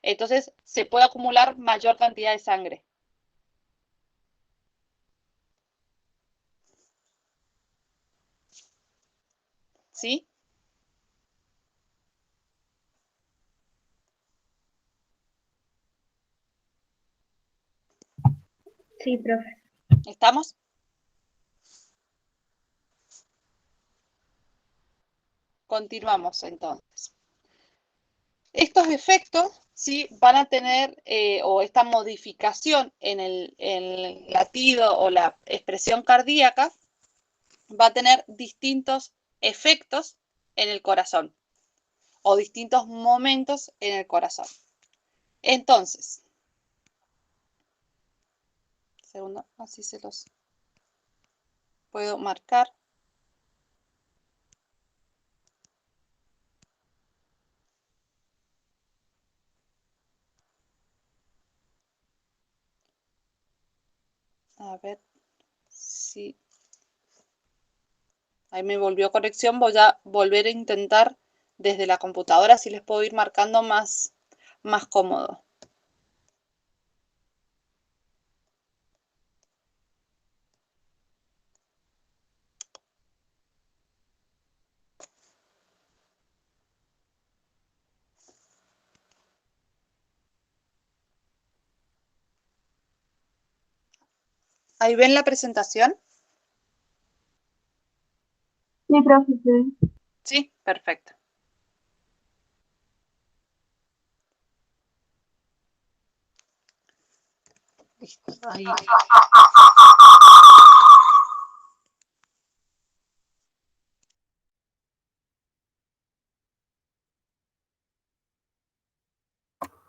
Entonces se puede acumular mayor cantidad de sangre. ¿Sí? Sí, profe. ¿Estamos? Continuamos entonces. Estos efectos, ¿sí? Van a tener, o esta modificación en el latido o la expresión cardíaca, va a tener distintos efectos en el corazón o distintos momentos en el corazón. Entonces, segundo, así se los puedo marcar. A ver si... Ahí me volvió conexión. Voy a volver a intentar desde la computadora si les puedo ir marcando más cómodo. ¿Ahí ven la presentación? Sí, profe, sí. Sí, perfecto. Listo, ahí.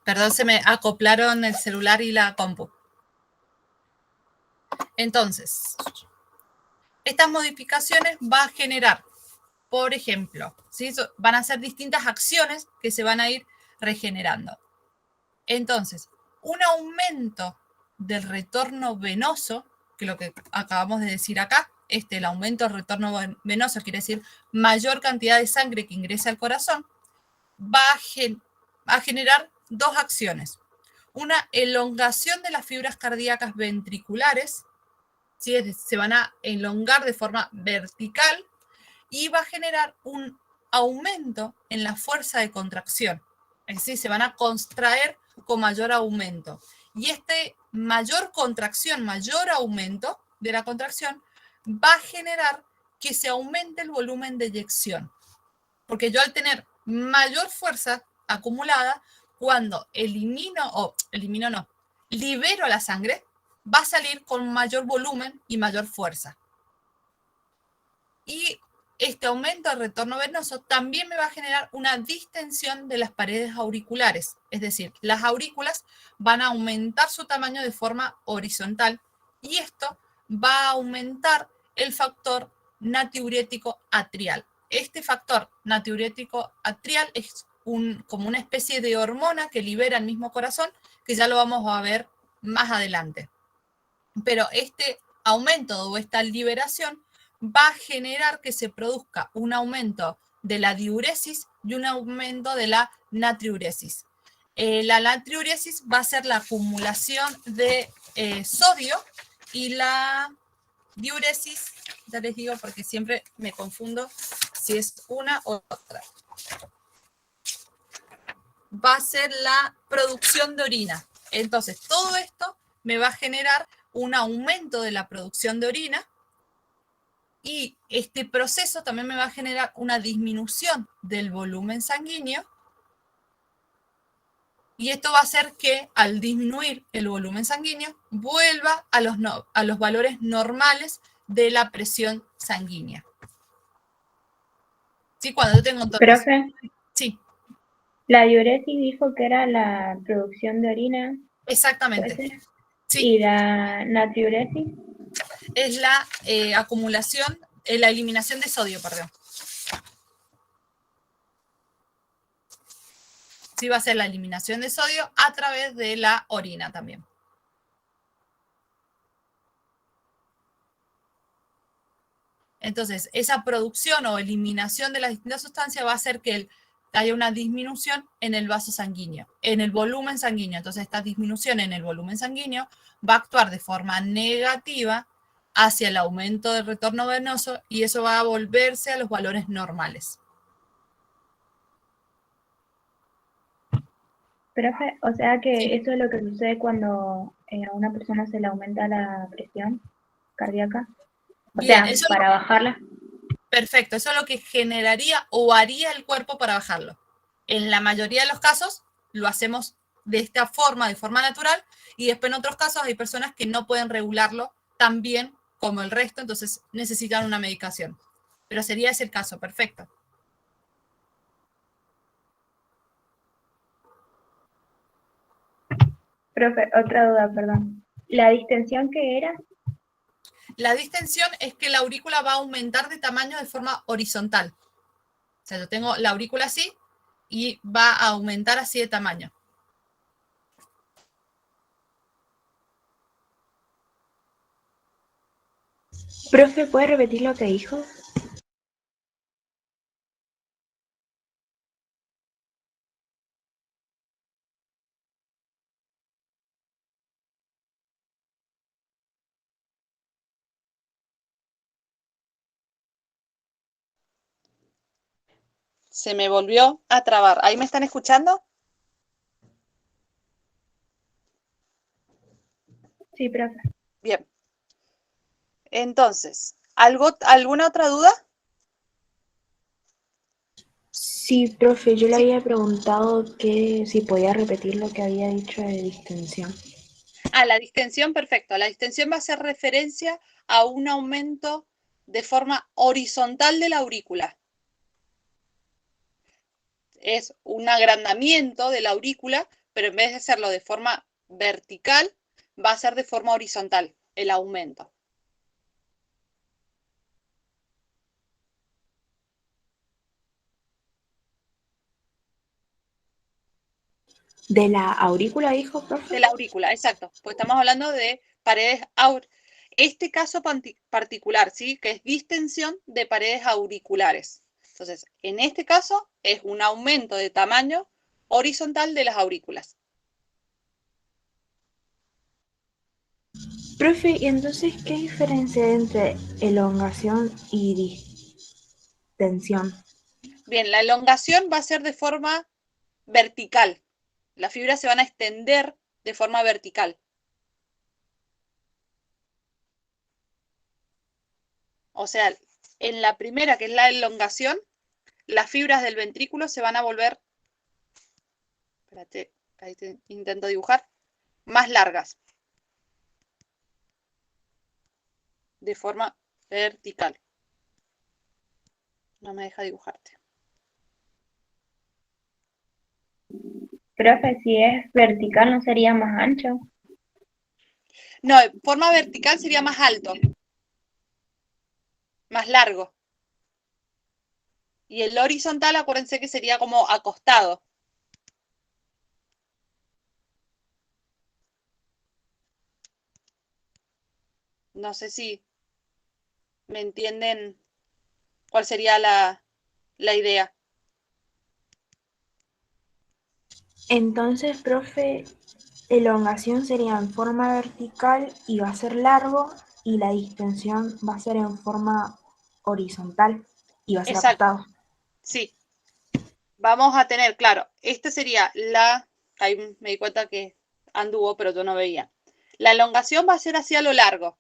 Perdón, se me acoplaron el celular y la compu. Entonces, estas modificaciones va a generar, por ejemplo, ¿sí? Van a ser distintas acciones que se van a ir regenerando. Entonces, un aumento del retorno venoso, que es lo que acabamos de decir acá, el aumento del retorno venoso quiere decir mayor cantidad de sangre que ingresa al corazón, va a generar dos acciones. Una elongación de las fibras cardíacas ventriculares, ¿sí? Se van a elongar de forma vertical y va a generar un aumento en la fuerza de contracción. Es decir, se van a contraer con mayor aumento. Y mayor contracción, mayor aumento de la contracción va a generar que se aumente el volumen de eyección. Porque yo al tener mayor fuerza acumulada, cuando libero la sangre, va a salir con mayor volumen y mayor fuerza. Y este aumento del retorno venoso también me va a generar una distensión de las paredes auriculares. Es decir, las aurículas van a aumentar su tamaño de forma horizontal y esto va a aumentar el factor natriurético atrial. Este factor natriurético atrial es como una especie de hormona que libera el mismo corazón, que ya lo vamos a ver más adelante. Pero este aumento o esta liberación va a generar que se produzca un aumento de la diuresis y un aumento de la natriuresis. La natriuresis va a ser la acumulación de sodio y la diuresis, ya les digo porque siempre me confundo si es una o otra, va a ser la producción de orina. Entonces, todo esto me va a generar un aumento de la producción de orina y este proceso también me va a generar una disminución del volumen sanguíneo y esto va a hacer que al disminuir el volumen sanguíneo vuelva a los valores normales de la presión sanguínea. Sí, cuando yo tengo entonces... Profe, Sí, la diuresis dijo que era la producción de orina. ¿Puede exactamente. ser? Sí. ¿Y la natriuresis? Es la acumulación, la eliminación de sodio, perdón. Sí, va a ser la eliminación de sodio a través de la orina también. Entonces, esa producción o eliminación de las distintas sustancias va a hacer que haya una disminución en el vaso sanguíneo, en el volumen sanguíneo. Entonces, esta disminución en el volumen sanguíneo va a actuar de forma negativa hacia el aumento del retorno venoso y eso va a volverse a los valores normales. Profe, o sea que Sí. eso es lo que sucede cuando a una persona se le aumenta la presión cardíaca. O Bien, sea, eso es para bajarla. perfecto, eso es lo que generaría o haría el cuerpo para bajarlo. En la mayoría de los casos lo hacemos de esta forma, de forma natural, y después en otros casos hay personas que no pueden regularlo tan bien como el resto, entonces necesitan una medicación. Pero sería ese el caso, perfecto. Profe, otra duda, perdón. ¿La distensión qué era? La distensión es que la aurícula va a aumentar de tamaño de forma horizontal. O sea, yo tengo la aurícula así y va a aumentar así de tamaño. Profe, ¿puede repetir lo que dijo? Se me volvió a trabar. ¿Ahí me están escuchando? Sí, profe. Bien. Entonces, ¿alguna otra duda? Sí, profe, yo le Sí. había preguntado que si podía repetir lo que había dicho de distensión. La distensión, perfecto. La distensión va a hacer referencia a un aumento de forma horizontal de la aurícula. Es un agrandamiento de la aurícula, pero en vez de hacerlo de forma vertical, va a ser de forma horizontal el aumento. ¿De la aurícula dijo, profe? De la aurícula, exacto. Pues estamos hablando de paredes este caso particular, ¿sí? Que es distensión de paredes auriculares. Entonces, en este caso es un aumento de tamaño horizontal de las aurículas. Profe, ¿y entonces qué diferencia hay entre elongación y distensión? Bien, la elongación va a ser de forma vertical. Las fibras se van a extender de forma vertical. O sea, en la primera, que es la elongación, las fibras del ventrículo se van a volver, espérate, ahí intento dibujar, más largas, de forma vertical. No me deja dibujarte. Profe, si es vertical, ¿no sería más ancho? No, forma vertical sería más alto, más largo. Y el horizontal, acuérdense que sería como acostado. No sé si me entienden cuál sería la idea. Entonces, profe, elongación sería en forma vertical y va a ser largo, y la distensión va a ser en forma horizontal y va a ser Exacto, acostado. sí. Vamos a tener, claro, este sería ahí me di cuenta que anduvo, pero yo no veía. La elongación va a ser hacia lo largo.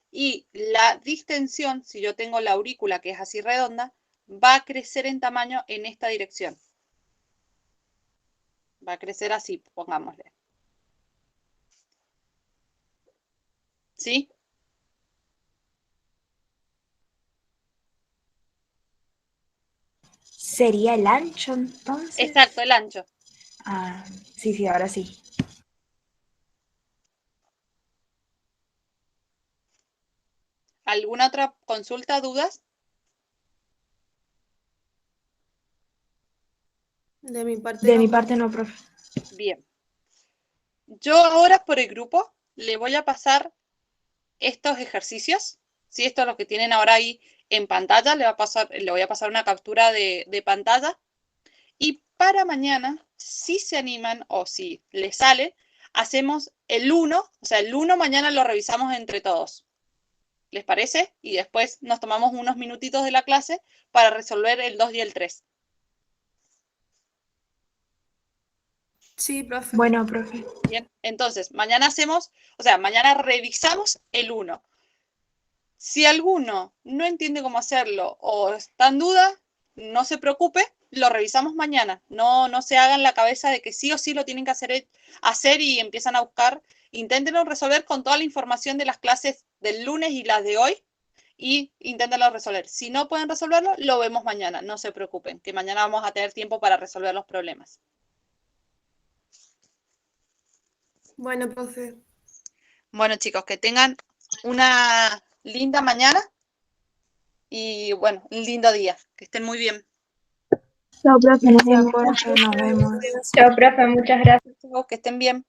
Y la distensión, si yo tengo la aurícula que es así redonda, va a crecer en tamaño en esta dirección. Va a crecer así, pongámosle. ¿Sí? ¿Sería el ancho entonces? Exacto, el ancho. Ah, sí, sí, ahora sí. ¿Alguna otra consulta, dudas? De mi parte De no, mi profe. parte no, profe. Bien. Yo ahora por el grupo le voy a pasar estos ejercicios, ¿sí? Esto es lo que tienen ahora ahí en pantalla, le voy a pasar una captura de pantalla. Y para mañana, si se animan o si les sale, hacemos el 1, o sea, el 1 mañana lo revisamos entre todos. ¿Les parece? Y después nos tomamos unos minutitos de la clase para resolver el 2 y el 3. Sí, profe. Bueno, profe. Bien, entonces, mañana hacemos, o sea, mañana revisamos el 1. Si alguno no entiende cómo hacerlo o está en duda, no se preocupe, lo revisamos mañana. No se hagan la cabeza de que sí o sí lo tienen que hacer y empiezan a buscar. Inténtenlo resolver con toda la información de las clases del lunes y las de hoy y inténtenlo resolver. Si no pueden resolverlo, lo vemos mañana. No se preocupen, que mañana vamos a tener tiempo para resolver los problemas. Bueno, profe. Bueno, chicos, que tengan una linda mañana y, bueno, un lindo día. Que estén muy bien. Chao, profe, nos Gracias, vemos. profe. Nos vemos. Chao, profe, muchas gracias. Que estén bien.